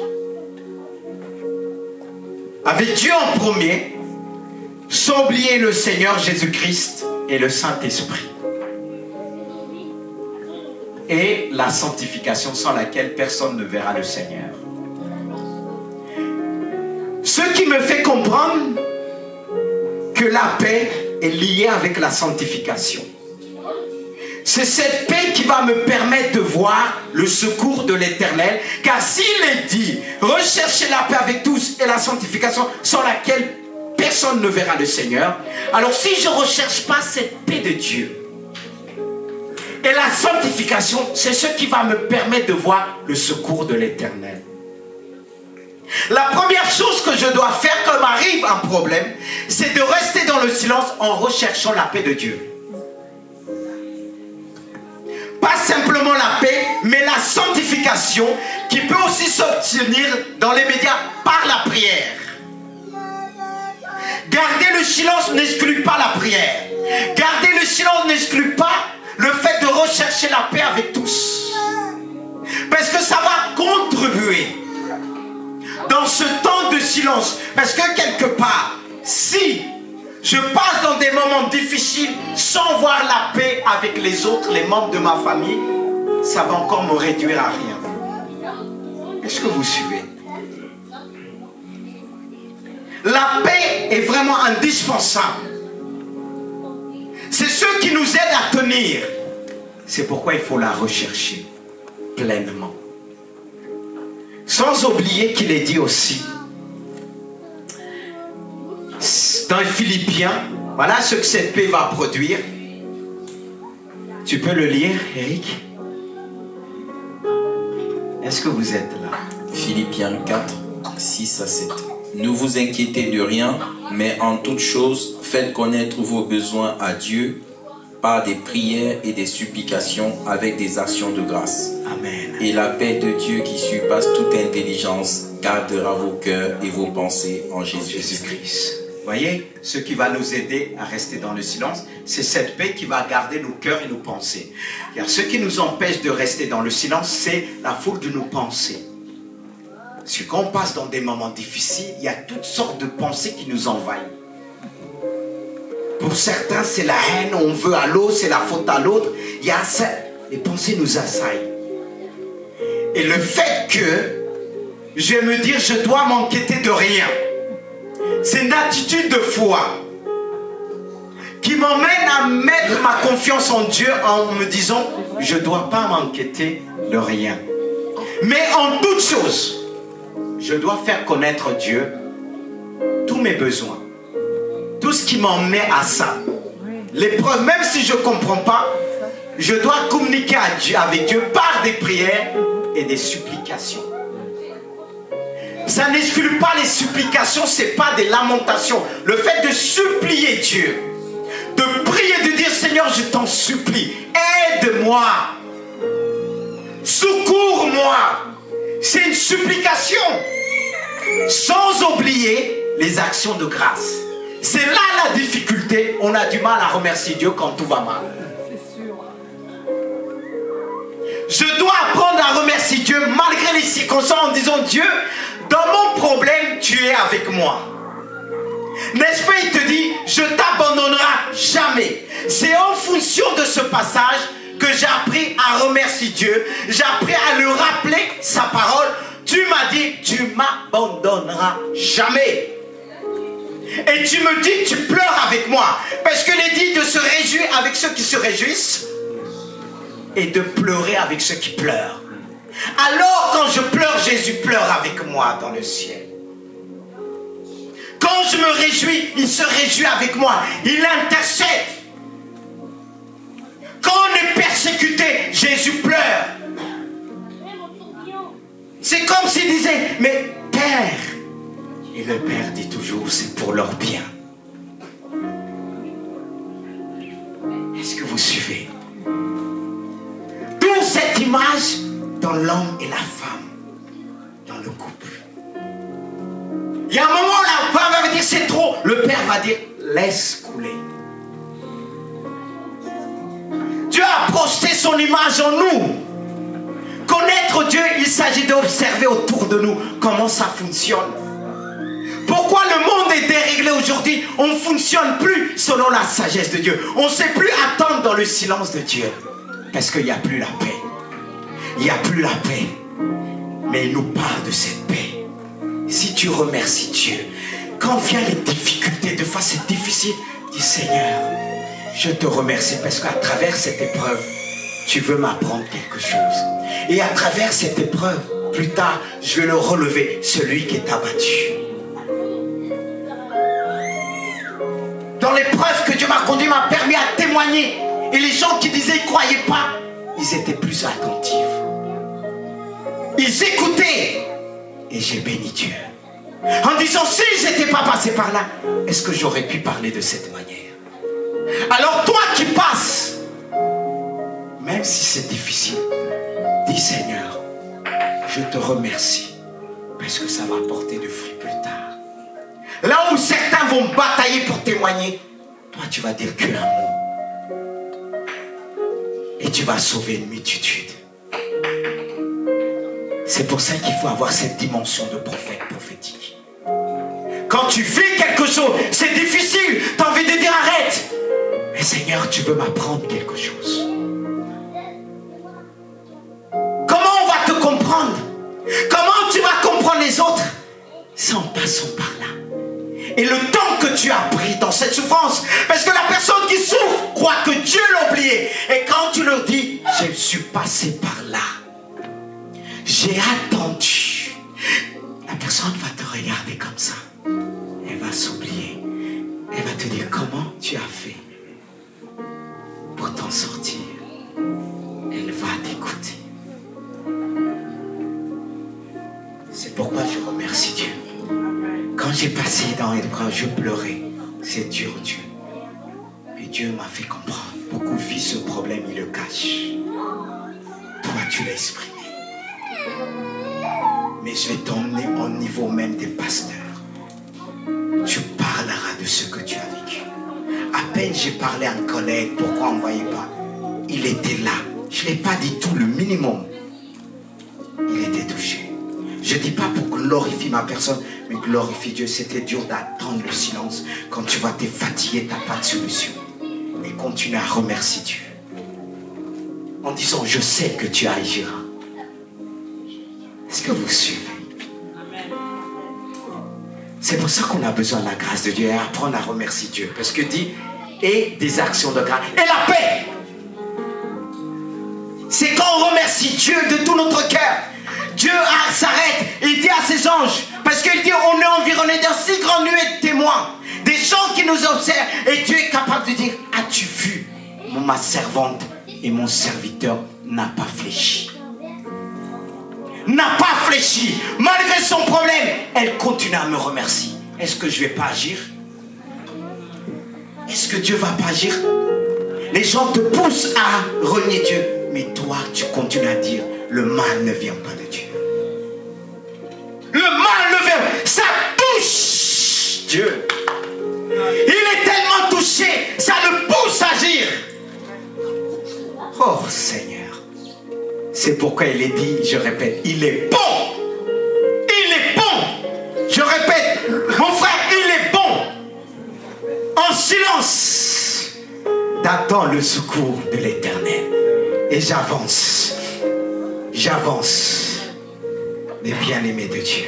Avec Dieu en premier, sans oublier le Seigneur Jésus-Christ et le Saint-Esprit. Et la sanctification sans laquelle personne ne verra le Seigneur. Ce qui me fait comprendre que la paix est liée avec la sanctification. C'est cette paix qui va me permettre de voir le secours de l'Éternel. Car s'il est dit, recherchez la paix avec tous et la sanctification sans laquelle personne ne verra le Seigneur. Alors si je ne recherche pas cette paix de Dieu et la sanctification, c'est ce qui va me permettre de voir le secours de l'Éternel. La première chose que je dois faire quand m'arrive un problème, c'est de rester dans le silence en recherchant la paix de Dieu. Pas simplement la paix, mais la sanctification qui peut aussi s'obtenir dans les médias par la prière. Garder le silence n'exclut pas la prière. Garder le silence n'exclut pas le fait de rechercher la paix avec tous. Parce que ça va contribuer dans ce temps de silence. Parce que quelque part, si je passe dans des moments difficiles sans voir la paix avec les autres, les membres de ma famille, ça va encore me réduire à rien. Est-ce que vous suivez? La paix est vraiment indispensable. C'est ce qui nous aide à tenir. C'est pourquoi il faut la rechercher pleinement. Sans oublier qu'il est dit aussi dans les Philippiens, voilà ce que cette paix va produire. Tu peux le lire, Eric? Est-ce que vous êtes là? Philippiens 4, 6 à 7. Ne vous inquiétez de rien, mais en toute chose, faites connaître vos besoins à Dieu par des prières et des supplications avec des actions de grâce. Amen. Et la paix de Dieu qui surpasse toute intelligence gardera vos cœurs et vos pensées en Jésus-Christ. Voyez, ce qui va nous aider à rester dans le silence, c'est cette paix qui va garder nos cœurs et nos pensées. Car ce qui nous empêche de rester dans le silence, c'est la foule de nos pensées. Parce que quand on passe dans des moments difficiles, il y a toutes sortes de pensées qui nous envahissent. Pour certains, c'est la haine, on veut à l'autre, c'est la faute à l'autre. Il y a ça, les pensées nous assaillent. Et le fait que je vais me dire, je dois m'inquiéter de rien, c'est une attitude de foi qui m'emmène à mettre ma confiance en Dieu en me disant, je ne dois pas m'inquiéter de rien. Mais en toute chose, je dois faire connaître Dieu tous mes besoins. Tout ce qui m'en met à ça. L'épreuve, même si je ne comprends pas, je dois communiquer avec Dieu par des prières et des supplications. Ça n'exclut pas les supplications, ce n'est pas des lamentations. Le fait de supplier Dieu, de prier, de dire Seigneur, je t'en supplie, aide-moi, secours-moi. C'est une supplication. Sans oublier les actions de grâce. C'est là la difficulté. On a du mal à remercier Dieu quand tout va mal. Je dois apprendre à remercier Dieu malgré les circonstances en disant Dieu, dans mon problème, tu es avec moi. N'est-ce pas, il te dit, je t'abandonnerai jamais. C'est en fonction de ce passage que j'ai appris à remercier Dieu. J'ai appris à lui rappeler sa parole. Tu m'as dit, tu m'abandonneras jamais. Et tu me dis, tu pleures avec moi. Parce que il dit de se réjouir avec ceux qui se réjouissent et de pleurer avec ceux qui pleurent. Alors quand je pleure, Jésus pleure avec moi dans le ciel. Quand je me réjouis, il se réjouit avec moi. Il intercède. Quand on est persécuté, Jésus pleure. C'est comme s'il disait, mais Père. Et le Père dit toujours, c'est pour leur bien. Est-ce que vous suivez? D'où cette image dans l'homme et la femme, dans le couple. Il y a un moment où la femme va dire c'est trop, le Père va dire laisse couler. Dieu a projeté son image en nous. Connaître Dieu, il s'agit d'observer autour de nous comment ça fonctionne. Pourquoi le monde est déréglé aujourd'hui? On ne fonctionne plus selon la sagesse de Dieu. On ne sait plus attendre dans le silence de Dieu. Parce qu'il n'y a plus la paix. Il n'y a plus la paix. Mais il nous parle de cette paix. Si tu remercies Dieu, quand viennent les difficultés, des fois c'est difficile, dis Seigneur, je te remercie parce qu'à travers cette épreuve, tu veux m'apprendre quelque chose. Et à travers cette épreuve, plus tard, je vais le relever, celui qui est abattu. Dans l'épreuve que Dieu m'a conduit, m'a permis à témoigner. Et les gens qui disaient qu'ils ne croyaient pas, ils étaient plus attentifs. Ils écoutaient. Et j'ai béni Dieu. En disant, si je n'étais pas passé par là, est-ce que j'aurais pu parler de cette manière? Alors toi qui passes, même si c'est difficile, dis Seigneur, je te remercie. Parce que ça va porter de fruits plus tard. Là où certains vont batailler pour témoigner, toi tu vas dire que l'amour. Et tu vas sauver une multitude. C'est pour ça qu'il faut avoir cette dimension de prophète prophétique. Quand tu vis quelque chose, c'est difficile, tu as envie de dire arrête. Mais Seigneur, tu veux m'apprendre quelque chose. Comment on va te comprendre? Comment tu vas comprendre les autres? C'est en passant par là. Et le temps que tu as pris dans cette souffrance, parce que la personne qui souffre croit que Dieu l'a oublié. Et quand tu leur dis, je suis passé par là, j'ai attendu, la personne va te regarder comme ça. Elle va s'oublier. Elle va te dire comment tu as fait pour t'en sortir. Elle va t'écouter. C'est pourquoi je remercie Dieu. Quand j'ai passé dans l'épreuve, je pleurais. C'est dur, Dieu. Mais Dieu m'a fait comprendre. Beaucoup vivent ce problème, ils le cachent. Toi, tu l'as exprimé. Mais je vais t'emmener au niveau même des pasteurs. Tu parleras de ce que tu as vécu. À peine j'ai parlé à un collègue, pourquoi on ne voyait pas? Il était là. Je ne l'ai pas dit tout, le minimum. Il était touché. Je ne dis pas pour glorifier ma personne, mais glorifier Dieu. C'était dur d'attendre le silence. Quand tu vas te fatiguer, tu n'as pas de solution. Et continue à remercier Dieu. En disant, je sais que tu agiras. Est-ce que vous suivez? C'est pour ça qu'on a besoin de la grâce de Dieu et apprendre à remercier Dieu. Parce que dit, et des actions de grâce. Et la paix. C'est quand on remercie Dieu de tout notre cœur. Dieu s'arrête, il dit à ses anges, parce qu'il dit on est environné d'un si grand nuée de témoins, des gens qui nous observent, et Dieu est capable de dire, as-tu vu, ma servante et mon serviteur n'a pas fléchi. N'a pas fléchi, malgré son problème, elle continue à me remercier. Est-ce que je ne vais pas agir? Est-ce que Dieu ne va pas agir? Les gens te poussent à renier Dieu, mais toi tu continues à dire, le mal ne vient pas de Dieu. Le mal ne vient, ça touche Dieu. Il est tellement touché, ça le pousse à agir. Oh Seigneur. C'est pourquoi il est dit, je répète, il est bon. Il est bon. Je répète, mon frère, il est bon. En silence, t'attends le secours de l'Éternel. Et j'avance. J'avance. Les bien-aimés de Dieu.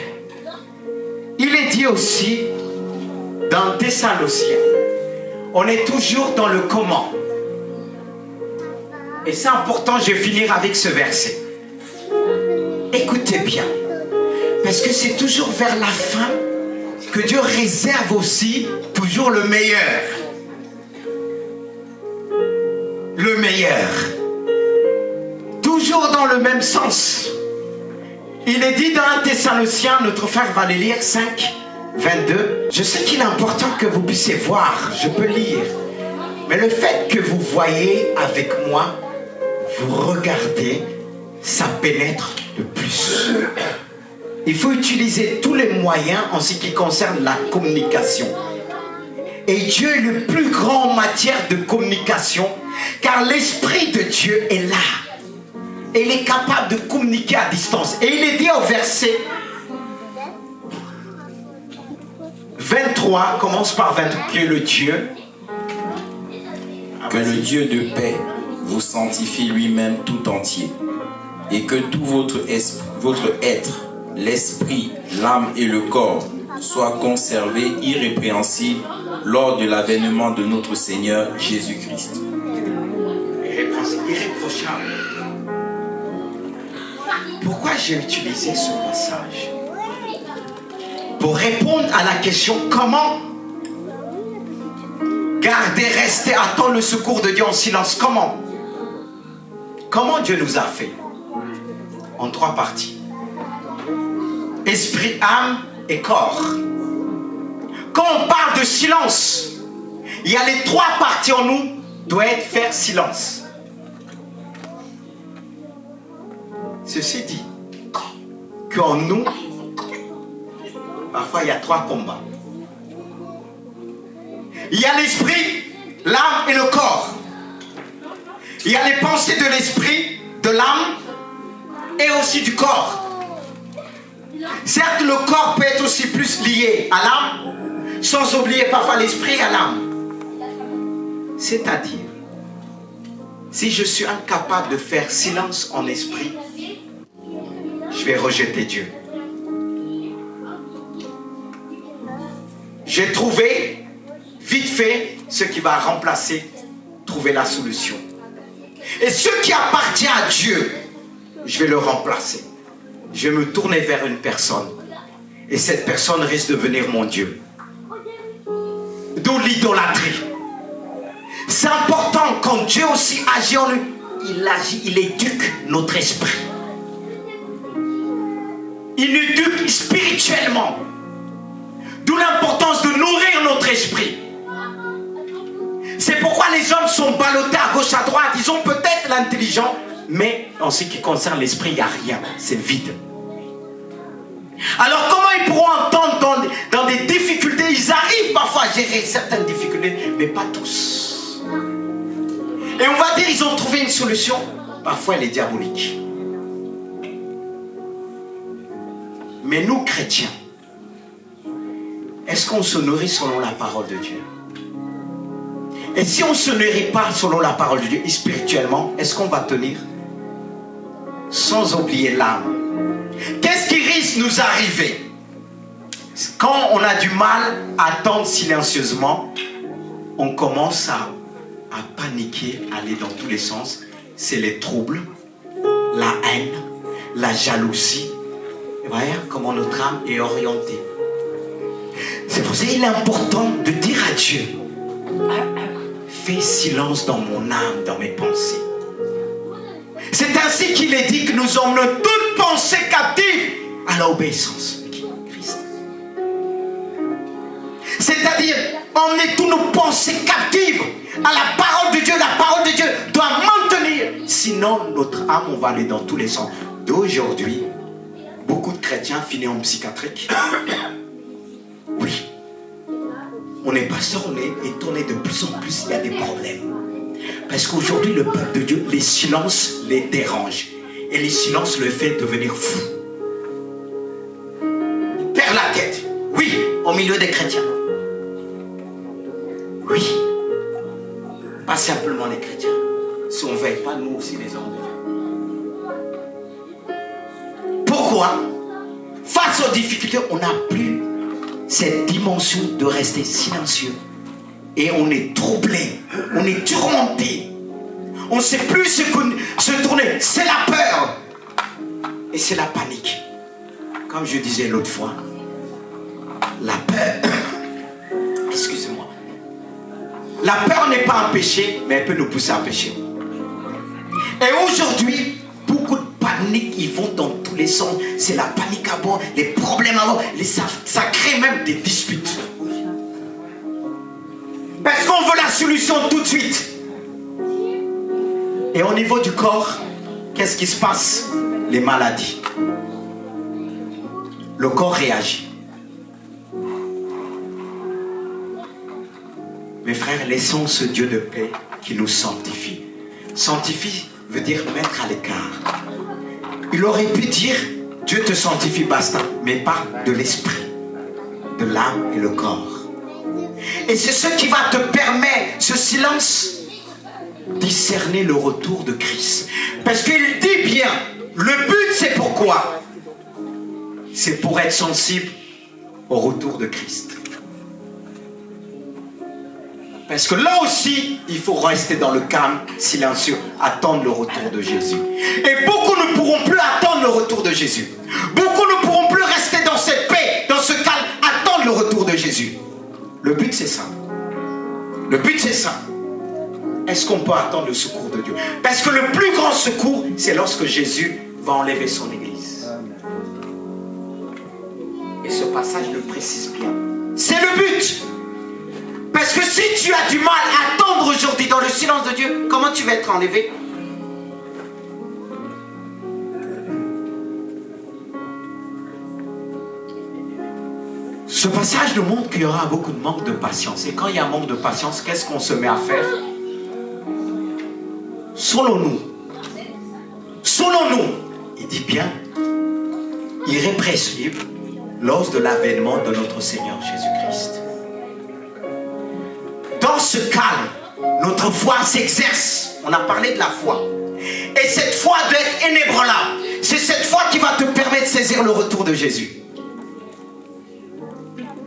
Il est dit aussi, dans Thessaloniciens, on est toujours dans le comment. Et c'est important, je vais finir avec ce verset. Écoutez bien, parce que c'est toujours vers la fin que Dieu réserve aussi toujours le meilleur. Le meilleur. Toujours dans le même sens. Il est dit dans 1 Thessaloniciens, notre frère va le lire, 5, 22. Je sais qu'il est important que vous puissiez voir, je peux lire. Mais le fait que vous voyez avec moi, vous regardez, ça pénètre le plus. Il faut utiliser tous les moyens en ce qui concerne la communication. Et Dieu est le plus grand en matière de communication, car l'Esprit de Dieu est là. Et il est capable de communiquer à distance. Et il est dit au verset 23, commence par 23, que le Dieu... Que le Dieu de paix vous sanctifie lui-même tout entier, et que tout votre être, l'esprit, l'âme et le corps soient conservés irrépréhensibles lors de l'avènement de notre Seigneur Jésus-Christ. Irréprochable. Pourquoi j'ai utilisé ce passage? Pour répondre à la question comment garder, rester, attendre le secours de Dieu en silence. Comment? Comment Dieu nous a fait? En 3 parties. Esprit, âme et corps. Quand on parle de silence, il y a les 3 parties en nous doivent faire silence. Ceci dit, qu'en nous, parfois il y a 3 combats. Il y a l'esprit, l'âme et le corps. Il y a les pensées de l'esprit, de l'âme et aussi du corps. Certes, le corps peut être aussi plus lié à l'âme, sans oublier parfois l'esprit et l'âme. C'est-à-dire, si je suis incapable de faire silence en esprit, je vais rejeter Dieu. J'ai trouvé vite fait ce qui va remplacer, trouver la solution. Et ce qui appartient à Dieu, je vais le remplacer. Je vais me tourner vers une personne. Et cette personne risque de devenir mon Dieu. D'où l'idolâtrie. C'est important quand Dieu aussi agit en nous. Il éduque notre esprit. Il nous éduque spirituellement. D'où l'importance de nourrir notre esprit. C'est pourquoi les hommes sont ballottés à gauche, à droite. Ils ont peut-être l'intelligence, mais en ce qui concerne l'esprit, il n'y a rien. C'est vide. Alors comment ils pourront entendre dans des difficultés? Ils arrivent parfois à gérer certaines difficultés, mais pas tous. Et on va dire ils ont trouvé une solution. Parfois elle est diabolique. Mais nous, chrétiens, est-ce qu'on se nourrit selon la parole de Dieu? Et si on ne se nourrit pas selon la parole de Dieu, spirituellement, est-ce qu'on va tenir? Sans oublier l'âme. Qu'est-ce qui risque de nous arriver? Quand on a du mal à attendre silencieusement, on commence à paniquer, à aller dans tous les sens. C'est les troubles, la haine, la jalousie. Vous voyez comment notre âme est orientée. C'est pour ça qu'il est important de dire à Dieu: fais silence dans mon âme, dans mes pensées. C'est ainsi qu'il est dit que nous emmenons toute pensée captive à l'obéissance de Christ. C'est-à-dire, emmener toutes nos pensées captives à la parole de Dieu. La parole de Dieu doit maintenir. Sinon, notre âme, on va aller dans tous les sens. D'aujourd'hui, beaucoup de chrétiens finissent en psychiatrique. Oui. On est pasteur, on est étonné de plus en plus, il y a des problèmes. Parce qu'aujourd'hui, le peuple de Dieu, les silences les dérangent. Et les silences le fait devenir fou. Perdre la tête. Oui, au milieu des chrétiens. Oui. Pas simplement les chrétiens. Si on ne veille pas, nous aussi les hommes de Dieu. Pourquoi? Face aux difficultés, on n'a plus cette dimension de rester silencieux. Et on est troublé, on est tourmenté. On ne sait plus se tourner. C'est la peur. Et c'est la panique. Comme je disais l'autre fois, la peur, excusez-moi, la peur n'est pas un péché, mais elle peut nous pousser à pécher. Et aujourd'hui, beaucoup de panique, ils vont dans tous les sens. C'est la panique à bord, les problèmes à bord, ça crée même des disputes. Parce qu'on veut la solution tout de suite. Et au niveau du corps, qu'est-ce qui se passe? Les maladies. Le corps réagit. Mes frères, laissons ce Dieu de paix qui nous sanctifie. Sanctifie veut dire mettre à l'écart. Il aurait pu dire Dieu te sanctifie, basta, mais pas de l'esprit, de l'âme et le corps. Et c'est ce qui va te permettre, ce silence, discerner le retour de Christ. Parce qu'il dit bien, le but c'est pourquoi? C'est pour être sensible au retour de Christ. Parce que là aussi, il faut rester dans le calme, silencieux, attendre le retour de Jésus. Et beaucoup ne pourront plus attendre le retour de Jésus. Beaucoup ne pourront plus rester dans cette paix, dans ce calme, attendre le retour de Jésus. Le but c'est ça. Le but c'est ça. Est-ce qu'on peut attendre le secours de Dieu? Parce que le plus grand secours, c'est lorsque Jésus va enlever son Église. Et ce passage le précise bien. C'est le but. Parce que si tu as du mal à attendre aujourd'hui dans le silence de Dieu, comment tu vas être enlevé? Ce passage nous montre qu'il y aura beaucoup de manque de patience. Et quand il y a un manque de patience, qu'est-ce qu'on se met à faire? Selon-nous, il dit bien, irrépressible lors de l'avènement de notre Seigneur Jésus-Christ. Dans ce calme, notre foi s'exerce. On a parlé de la foi. Et cette foi doit être inébranlable. C'est cette foi qui va te permettre de saisir le retour de Jésus.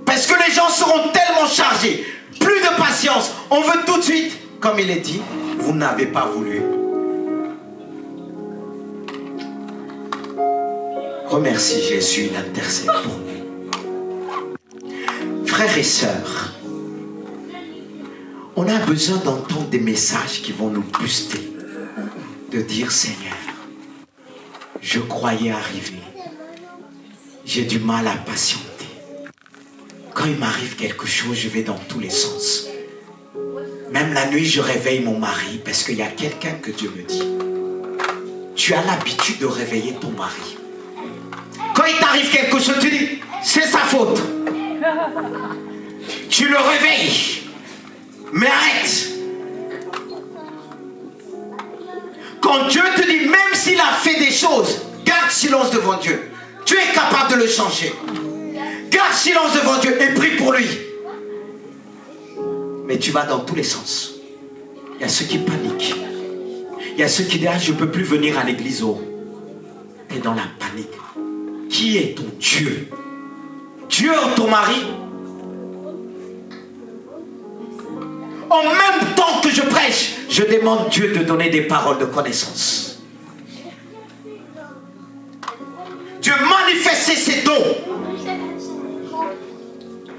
Parce que les gens seront tellement chargés. Plus de patience. On veut tout de suite. Comme il est dit, vous n'avez pas voulu. Remercie Jésus, il intercède pour nous. Frères et sœurs, on a besoin d'entendre des messages qui vont nous booster. De dire, Seigneur, je croyais arriver. J'ai du mal à patienter. Quand il m'arrive quelque chose, je vais dans tous les sens. Même la nuit, je réveille mon mari parce qu'il y a quelqu'un que Dieu me dit. Tu as l'habitude de réveiller ton mari. Quand il t'arrive quelque chose, tu dis, c'est sa faute. Tu le réveilles. Mais arrête. Quand Dieu te dit, même s'il a fait des choses, garde silence devant Dieu. Tu es capable de le changer. Garde silence devant Dieu et prie pour lui. Mais tu vas dans tous les sens. Il y a ceux qui paniquent. Il y a ceux qui disent, ah, je ne peux plus venir à l'église. Tu es dans la panique. Qui est ton Dieu? Dieu ou ton mari? En même temps que je prêche, je demande Dieu de donner des paroles de connaissance. Dieu manifester ses dons.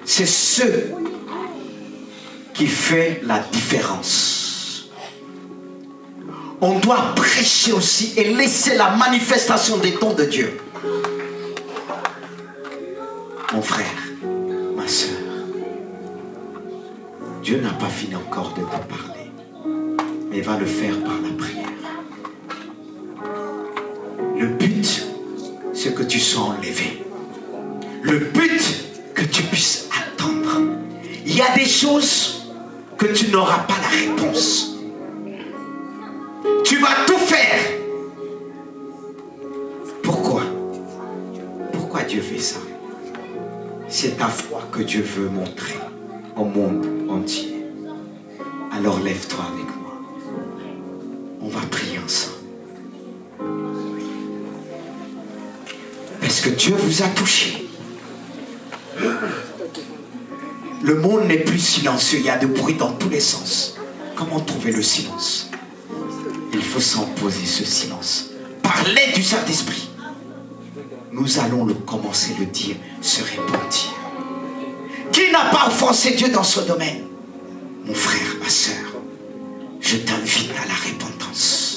C'est ce qui fait la différence. On doit prêcher aussi et laisser la manifestation des dons de Dieu. Mon frère, ma soeur, Dieu n'a pas fini encore de te parler, mais il va le faire par la prière. Le but, c'est que tu sois enlevé. Le but, que tu puisses attendre. Il y a des choses que tu n'auras pas la réponse. Tu vas tout faire. Pourquoi? Pourquoi Dieu fait ça? C'est ta foi que Dieu veut montrer au monde entier. Alors lève-toi avec moi. On va prier ensemble. Parce que Dieu vous a touché. Le monde n'est plus silencieux, il y a de bruit dans tous les sens. Comment trouver le silence? Il faut s'imposer ce silence. Par l'aide du Saint-Esprit, nous allons commencer à le dire, se repentir. Qui n'a pas offensé Dieu dans ce domaine? Mon frère, ma soeur, je t'invite à la repentance.